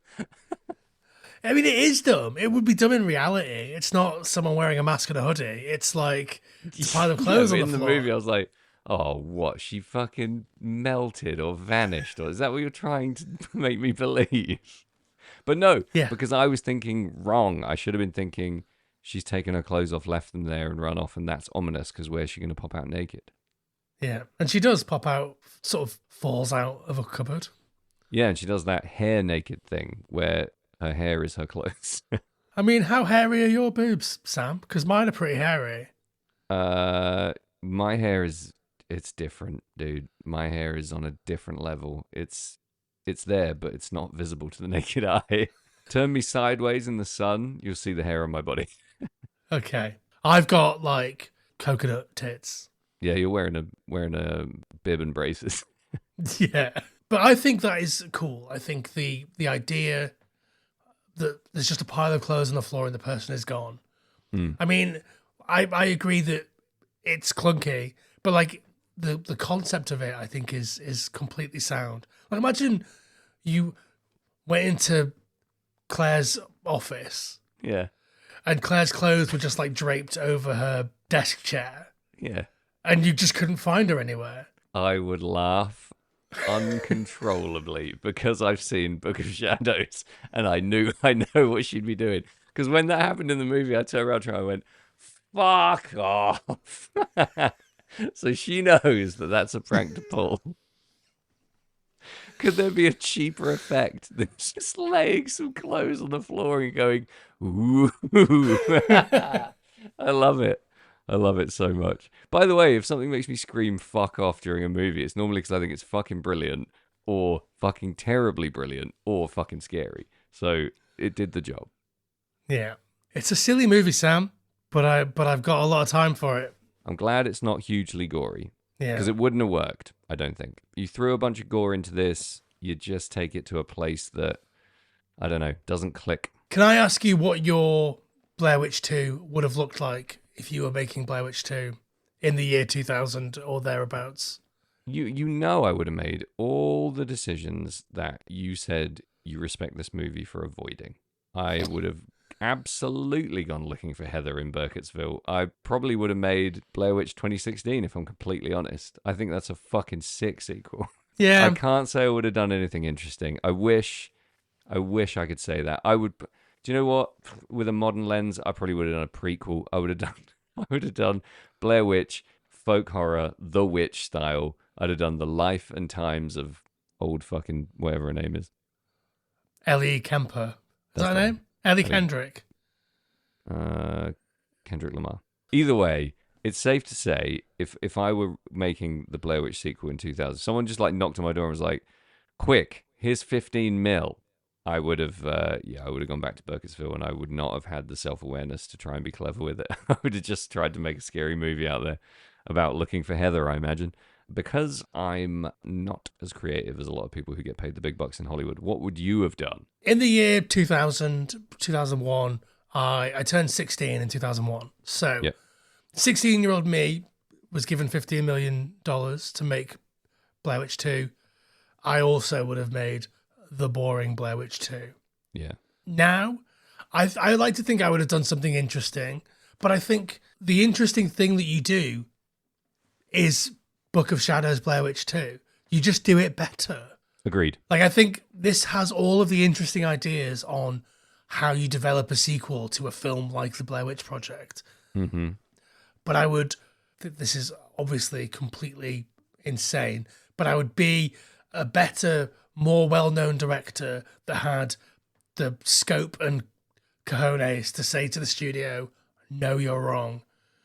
I mean, it is dumb. It would be dumb in reality. It's not someone wearing a mask and a hoodie. It's like it's a pile of clothes on the in floor. the movie, I was like, oh, what? She fucking melted or vanished? Or is that what you're trying to make me believe? But no, because I was thinking wrong. I should have been thinking she's taken her clothes off, left them there, and run off, and that's ominous because where's she going to pop out naked? Yeah, and she does pop out, sort of falls out of a cupboard. Yeah, and she does that hair naked thing where her hair is her clothes. I mean, how hairy are your boobs, Sam? Because mine are pretty hairy. My hair it's different, dude. My hair is on a different level. It's there, but it's not visible to the naked eye. Turn me sideways in the sun, you'll see the hair on my body. Okay. I've got like coconut tits. Yeah, you're wearing a bib and braces. Yeah. But I think that is cool. I think the idea that there's just a pile of clothes on the floor and the person is gone. I mean, I agree that it's clunky, but like the concept of it I think is completely sound. Like imagine you went into Claire's office. Yeah. And Claire's clothes were just like draped over her desk chair. Yeah. and you just couldn't find her anywhere. I would laugh uncontrollably because I've seen Book of Shadows and I know what she'd be doing. Because when that happened in the movie, I turned around to her and I went, fuck off. So she knows that that's a prank to pull. Could there be a cheaper effect than just laying some clothes on the floor and going, ooh? I love it. I love it so much. By the way, if something makes me scream fuck off during a movie, it's normally because I think it's fucking brilliant or fucking terribly brilliant or fucking scary. So it did the job. Yeah. It's a silly movie, Sam, but I've got a lot of time for it. I'm glad it's not hugely gory. Yeah. Because it wouldn't have worked, I don't think. You threw a bunch of gore into this, you just take it to a place that, I don't know, doesn't click. Can I ask you what your Blair Witch 2 would have looked like if you were making Blair Witch 2 in the year 2000 or thereabouts? You know I would have made all the decisions that you said you respect this movie for avoiding. I would have absolutely gone looking for Heather in Burkittsville. I probably would have made Blair Witch 2016 if I'm completely honest. I think that's a fucking sick sequel. Yeah. I can't say I would have done anything interesting. I wish I could say that. I would. Do you know what? With a modern lens, I probably would have done a prequel. I would have done Blair Witch, folk horror, The Witch style. I'd have done the life and times of old fucking whatever her name is. Ellie Kemper. Is That's that her the name? Ellie Kendrick. Kendrick Lamar. Either way, it's safe to say if I were making the Blair Witch sequel in 2000, someone just like knocked on my door and was like, "Quick, here's 15 mil." I would have, I would have gone back to Burkittsville, and I would not have had the self-awareness to try and be clever with it. I would have just tried to make a scary movie out there about looking for Heather, I imagine. Because I'm not as creative as a lot of people who get paid the big bucks in Hollywood, what would you have done? In the year 2000, 2001, I turned 16 in 2001. So, 16-year-old me was given $15 million to make Blair Witch 2. I also would have made the boring Blair Witch 2. Yeah. Now, I like to think I would have done something interesting, but I think the interesting thing that you do is Book of Shadows, Blair Witch 2. You just do it better. Agreed. Like, I think this has all of the interesting ideas on how you develop a sequel to a film like The Blair Witch Project. Mm-hmm. But this is obviously completely insane, but I would be a better, more well-known director that had the scope and cojones to say to the studio, no, you're wrong.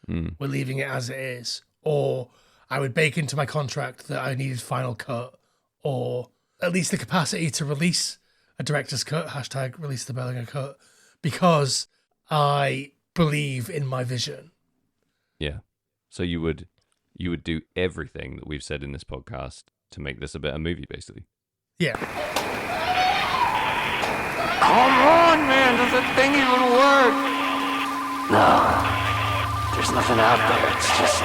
We're leaving it as it is. Or I would bake into my contract that I needed final cut, or at least the capacity to release a director's cut, hashtag release the Berlinger cut, because I believe in my vision. Yeah. So you would do everything that we've said in this podcast to make this a better movie, basically. Yeah. Come on, man. Does that thing even work? No. There's nothing out there. It's just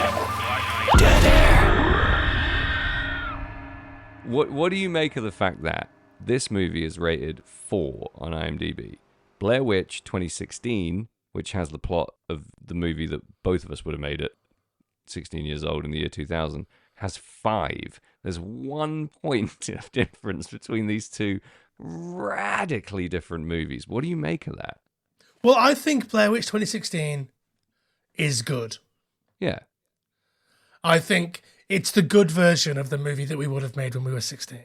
dead air. What do you make of the fact that this movie is rated 4 on IMDb? Blair Witch 2016, which has the plot of the movie that both of us would have made at 16 years old in the year 2000, has 5. There's 1 point of difference between these two radically different movies. What do you make of that? Well, I think Blair Witch 2016 is good. Yeah. I think it's the good version of the movie that we would have made when we were 16.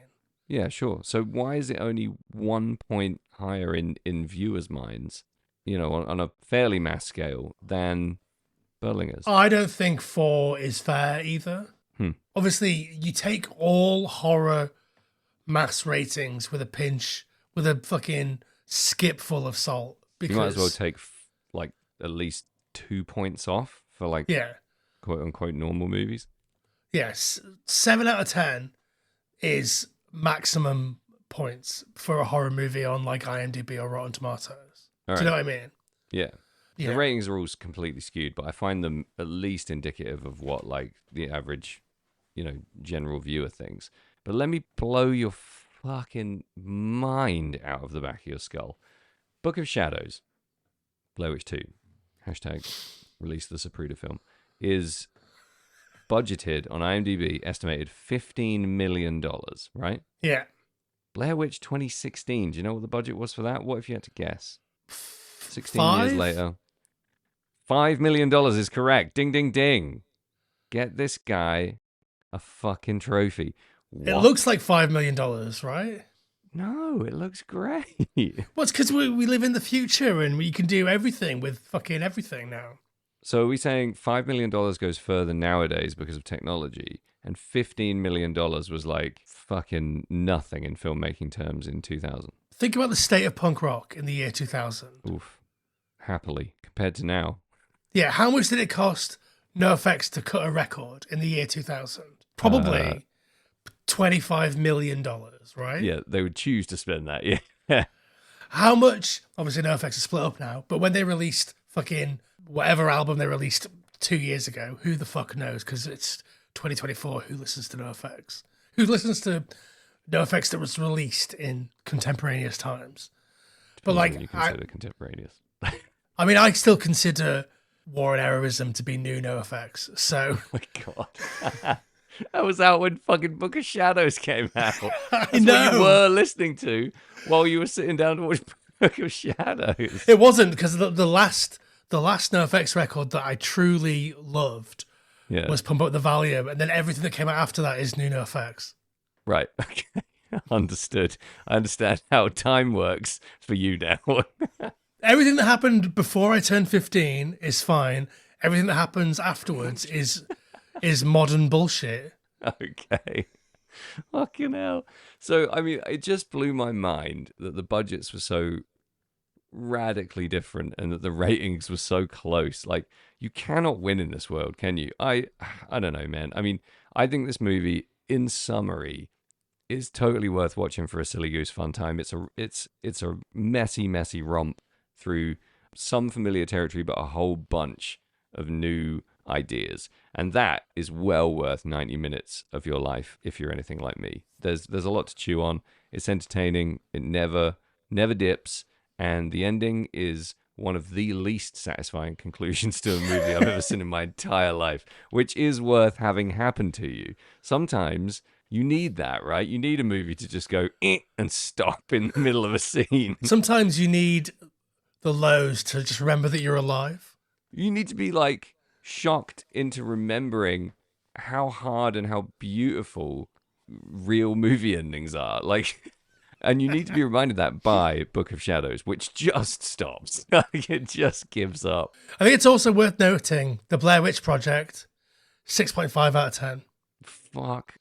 Yeah, sure. So why is it only 1 point higher in viewers' minds, on a fairly mass scale than Berlinger's? I don't think 4 is fair either. Obviously, you take all horror mass ratings with a fucking skip full of salt. Because you might as well take at least 2 points off for quote unquote normal movies. Yes, 7 out of 10 is maximum points for a horror movie on like IMDb or Rotten Tomatoes. Do you know what I mean? Yeah. The ratings are all completely skewed, but I find them at least indicative of what the average, general viewer thinks. But let me blow your fucking mind out of the back of your skull. Book of Shadows, Blair Witch 2, hashtag release the Zapruder film, is budgeted on IMDb, estimated $15 million, right? Yeah. Blair Witch 2016. Do you know what the budget was for that? What if you had to guess? 16 5? years later. $5 million is correct. Ding, ding, ding. Get this guy a fucking trophy. What? It looks like $5 million, right? No, it looks great. Well, it's because we live in the future and we can do everything with fucking everything now. So are we saying $5 million goes further nowadays because of technology, and $15 million was like fucking nothing in filmmaking terms in 2000? Think about the state of punk rock in the year 2000. Oof. Happily, compared to now. Yeah, how much did it cost NoFX to cut a record in the year 2000? Probably $25 million, right? Yeah, they would choose to spend that, yeah. How much, obviously NoFX is split up now, but when they released fucking whatever album they released 2 years ago, who the fuck knows? Because it's 2024, who listens to NoFX? Who listens to NoFX that was released in contemporaneous times? But like, you consider contemporaneous. I mean, I still consider War and Heroism to be new NoFX, so... Oh my god. That was out when fucking Book of Shadows came out. That's I know. what you were listening to while you were sitting down to watch Book of Shadows. It wasn't, because the last NoFX record that I truly loved was Pump Up the Volume, and then everything that came out after that is new NoFX. Right. Okay. Understood. I understand how time works for you now. Everything that happened before I turned 15 is fine. Everything that happens afterwards is modern bullshit. Okay. Fucking hell. So, I mean, it just blew my mind that the budgets were so radically different and that the ratings were so close. Like, you cannot win in this world, can you? I don't know, man. I mean, I think this movie, in summary, is totally worth watching for a silly goose fun time. It's a messy romp through some familiar territory, but a whole bunch of new ideas, and that is well worth 90 minutes of your life if you're anything like me. There's a lot to chew on. It's entertaining. It never dips, and the ending is one of the least satisfying conclusions to a movie I've ever seen in my entire life, which is worth having happen to you. Sometimes you need that, right? You need a movie to just go and stop in the middle of a scene. Sometimes you need the lows to just remember that you're alive. You need to be like shocked into remembering how hard and how beautiful real movie endings are. Like, and you need to be reminded that by Book of Shadows, which just stops. It just gives up. I think it's also worth noting the Blair Witch Project, 6.5 out of 10. Fuck.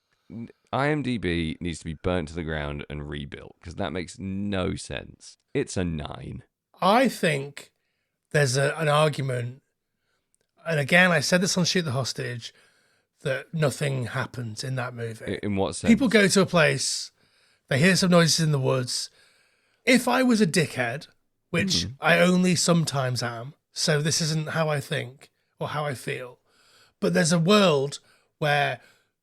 IMDb needs to be burnt to the ground and rebuilt, because that makes no sense. It's a 9. I think there's an argument, and again, I said this on Shoot the Hostage, that nothing happens in that movie. In what sense? People go to a place, they hear some noises in the woods. If I was a dickhead, which I only sometimes am, so this isn't how I think or how I feel, but there's a world where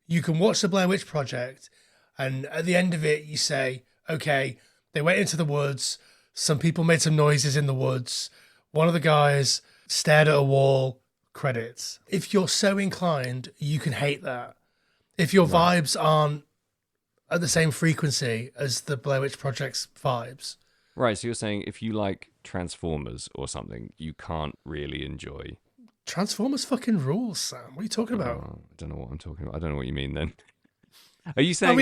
you can watch the Blair Witch Project, and at the end of it, you say, okay, they went into the woods, some people made some noises in the woods, one of the guys stared at a wall, credits. If you're so inclined, you can hate that. If your vibes aren't at the same frequency as the Blair Witch Project's vibes. Right, so you're saying if you like Transformers or something, you can't really enjoy... Transformers fucking rules, Sam. What are you talking about? I don't know what I'm talking about. I don't know what you mean then. Are you saying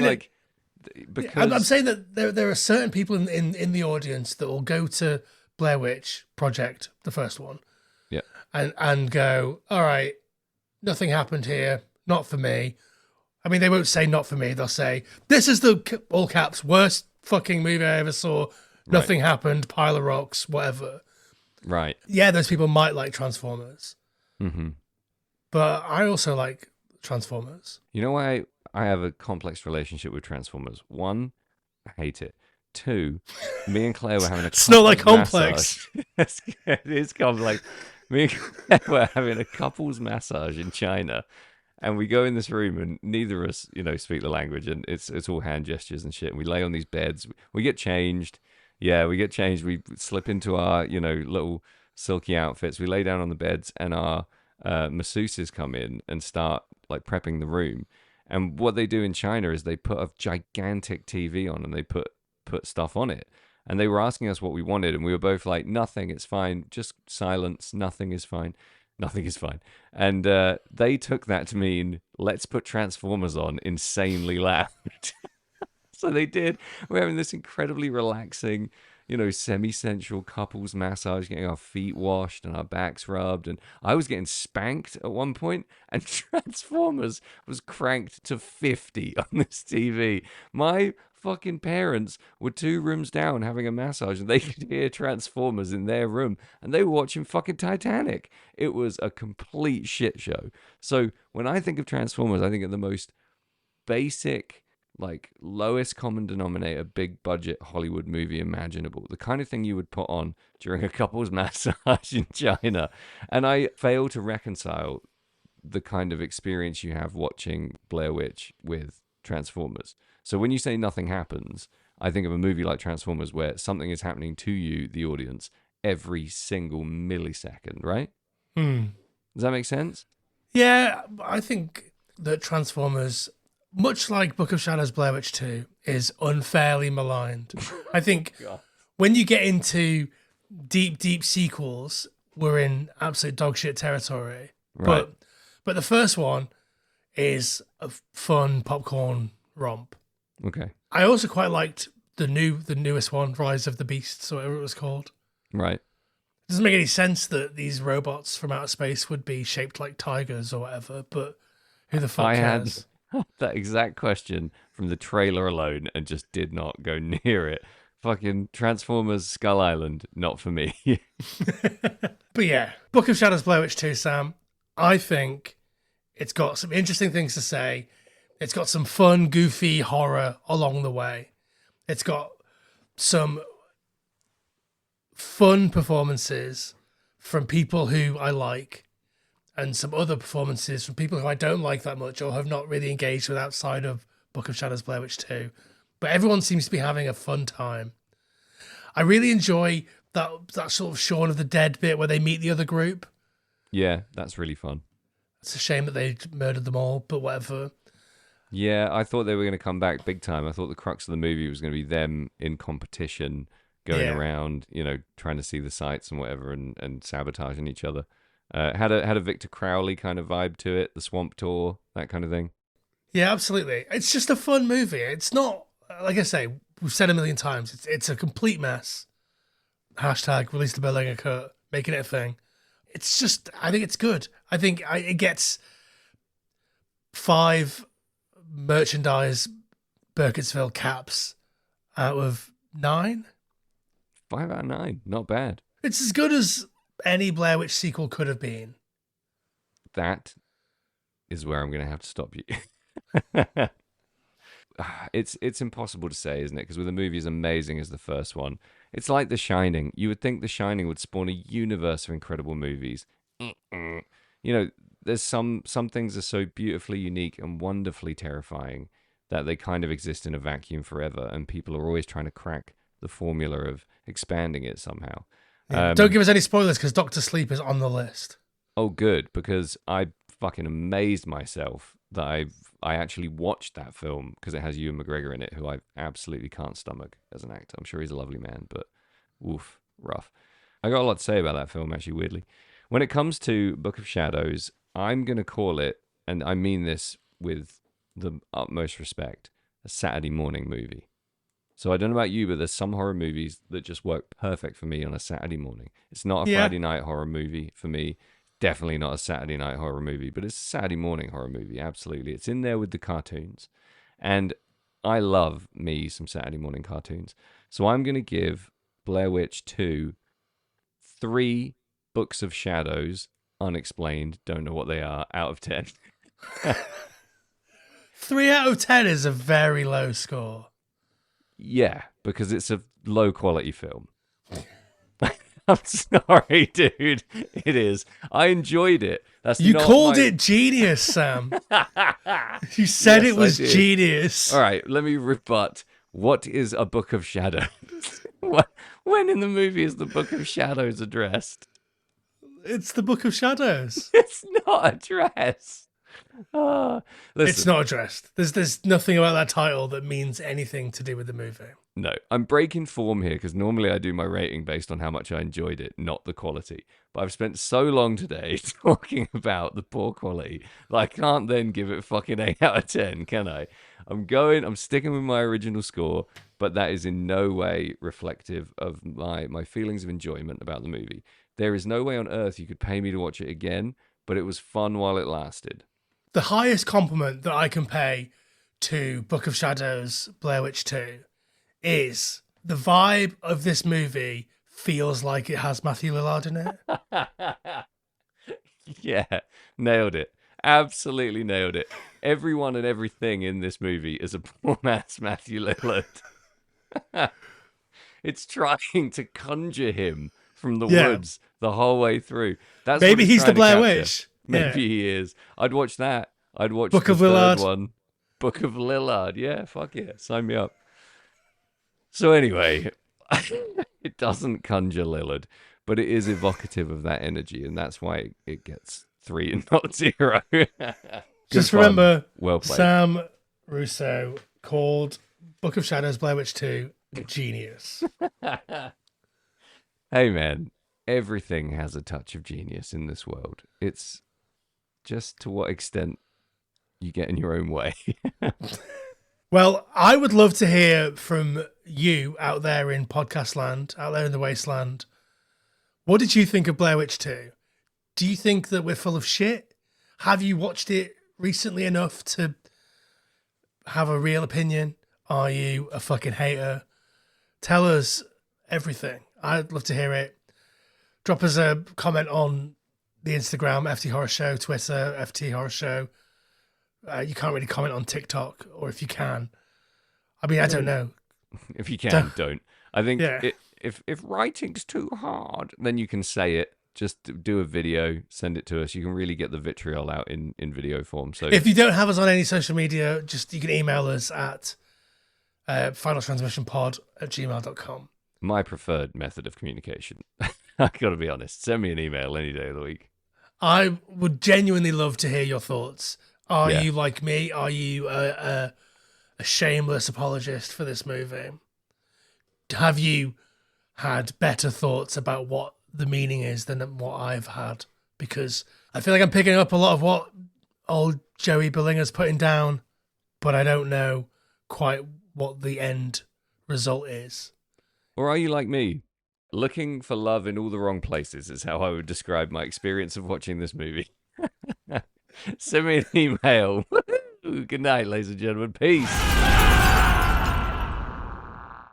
because... I'm saying that there are certain people in the audience that will go to Blair Witch Project, the first one, and go, all right, nothing happened here, not for me. I mean, they won't say not for me. They'll say, this is the, all caps, worst fucking movie I ever saw. Nothing happened, pile of rocks, whatever. Right. Yeah, those people might like Transformers. Mm-hmm. But I also like Transformers. You know why I have a complex relationship with Transformers? 1, I hate it. 2, me and Claire were having a It's not like complex. It is complex. Me and Claire were having a couples massage in China, and we go in this room, and neither of us, speak the language, and it's all hand gestures and shit. And we lay on these beds. We get changed. Yeah, we get changed. We slip into our, little silky outfits. We lay down on the beds, and our masseuses come in and start like prepping the room. And what they do in China is they put a gigantic TV on and they put stuff on it. And they were asking us what we wanted, and we were both like, nothing, it's fine. Just silence, nothing is fine. Nothing is fine. And they took that to mean, let's put Transformers on insanely loud. So they did. We're having this incredibly relaxing, semi-sensual couples massage, getting our feet washed and our backs rubbed. And I was getting spanked at one point, and Transformers was cranked to 50 on this TV. My fucking parents were 2 rooms down having a massage, and they could hear Transformers in their room, and they were watching fucking Titanic. It was a complete shit show. So when I think of Transformers, I think of the most basic, like lowest common denominator, big budget Hollywood movie imaginable. The kind of thing you would put on during a couple's massage in China. And I fail to reconcile the kind of experience you have watching Blair Witch with Transformers. So when you say nothing happens, I think of a movie like Transformers where something is happening to you, the audience, every single millisecond, right? Does that make sense? Yeah, I think that Transformers, much like Book of Shadows, Blair Witch 2, is unfairly maligned. I think when you get into deep sequels, we're in absolute dog shit territory. Right. But the first one is a fun popcorn romp. Okay. I also quite liked the newest one, Rise of the Beasts, or whatever it was called. Right. It doesn't make any sense that these robots from outer space would be shaped like tigers or whatever, but who the fuck cares? Had that exact question from the trailer alone and just did not go near it. Fucking Transformers Skull Island, not for me. But yeah, Book of Shadows, Blair Witch 2, Sam, I think it's got some interesting things to say. It's got some fun, goofy horror along the way. It's got some fun performances from people who I like, and some other performances from people who I don't like that much or have not really engaged with outside of Book of Shadows, Blair Witch 2. But everyone seems to be having a fun time. I really enjoy that sort of Shaun of the Dead bit where they meet the other group. Yeah, that's really fun. It's a shame that they murdered them all, but whatever. Yeah, I thought they were going to come back big time. I thought the crux of the movie was going to be them in competition, going around, trying to see the sights and whatever, and sabotaging each other. Had a Victor Crowley kind of vibe to it, the Swamp Tour, that kind of thing. Yeah, absolutely. It's just a fun movie. It's not, like I say, we've said a million times, it's a complete mess. Hashtag release the Berlinger cut, making it a thing. It's just, I think it's good. I think it gets 5 merchandise Burkittsville caps out of 9. 5 out of 9, not bad. It's as good as any Blair Witch sequel could have been. That is where I'm going to have to stop you. It's impossible to say, isn't it? Because with a movie as amazing as the first one, it's like The Shining. You would think The Shining would spawn a universe of incredible movies. There's some things are so beautifully unique and wonderfully terrifying that they kind of exist in a vacuum forever, and people are always trying to crack the formula of expanding it somehow. Yeah. Don't give us any spoilers because Dr. Sleep is on the list. Oh, good, because I fucking amazed myself that I actually watched that film because it has Ewan McGregor in it, who I absolutely can't stomach as an actor. I'm sure he's a lovely man, but woof, rough. I got a lot to say about that film, actually, weirdly. When it comes to Book of Shadows, I'm going to call it, and I mean this with the utmost respect, a Saturday morning movie. So I don't know about you, but there's some horror movies that just work perfect for me on a Saturday morning. It's not a Friday night horror movie for me. Definitely not a Saturday night horror movie, but it's a Saturday morning horror movie, absolutely. It's in there with the cartoons. And I love me some Saturday morning cartoons. So I'm going to give Blair Witch 2 3 Books of Shadows, unexplained, don't know what they are, out of 10. 3 out of 10 is a very low score. Yeah, because it's a low quality film. I'm sorry, dude. It is. I enjoyed it. You called it genius, Sam. You said Yes, it was genius. All right, let me rebut. What is a Book of Shadows? When in the movie is the Book of Shadows addressed? It's the Book of Shadows. It's not addressed. Listen, It's not addressed. There's nothing about that title that means anything to do with the movie. no, I'm breaking form here because normally I do my rating based on how much I enjoyed it, not the quality. But I've spent so long today talking about the poor quality that I can't then give it fucking 8 out of 10, can I? I'm sticking with my original score, but that is in no way reflective of my feelings of enjoyment about the movie. There is no way on earth you could pay me to watch it again, but it was fun while it lasted. The highest compliment that I can pay to Book of Shadows, Blair Witch 2, is the vibe of this movie feels like it has Matthew Lillard in it. Yeah, nailed it. Absolutely nailed it. Everyone and everything in this movie is a poor man's Matthew Lillard. It's trying to conjure him from the woods the whole way through. That's maybe what he's the trying to Blair capture. Witch. Maybe he is. I'd watch that. I'd watch Book the of third Lillard. one. Book of Lillard. Yeah, fuck yeah. Sign me up. So anyway, it doesn't conjure Lillard, but it is evocative of that energy, and that's why it gets 3 and not 0. Just fun. remember, Well played. Sam Russo called Book of Shadows, Blair Witch 2 genius. Hey man, everything has a touch of genius in this world. It's just to what extent you get in your own way. Well, I would love to hear from you out there in podcast land, out there in the wasteland. What did you think of Blair Witch 2? Do you think that we're full of shit? Have you watched it recently enough to have a real opinion? Are you a fucking hater? Tell us everything. I'd love to hear it. Drop us a comment on the Instagram, FT Horror Show, Twitter, FT Horror Show. You can't really comment on TikTok, or if you can. I mean, I don't know. If you can, don't. I think Yeah. if writing's too hard, then you can say it. Just do a video, send it to us. You can really get the vitriol out in video form. So If you don't have us on any social media, just you can email us at finaltransmissionpod@gmail.com. my preferred method of communication. I gotta be honest. Send me an email any day of the week. I would genuinely love to hear your thoughts. Are Yeah. you like me? Are you a shameless apologist for this movie? Have you had better thoughts about what the meaning is than what I've had? Because I feel like I'm picking up a lot of what old Joey Berlinger's putting down, but I don't know quite what the end result is. Or are you like me? Looking for love in all the wrong places is how I would describe my experience of watching this movie. Send me an email. Good night, ladies and gentlemen. Peace.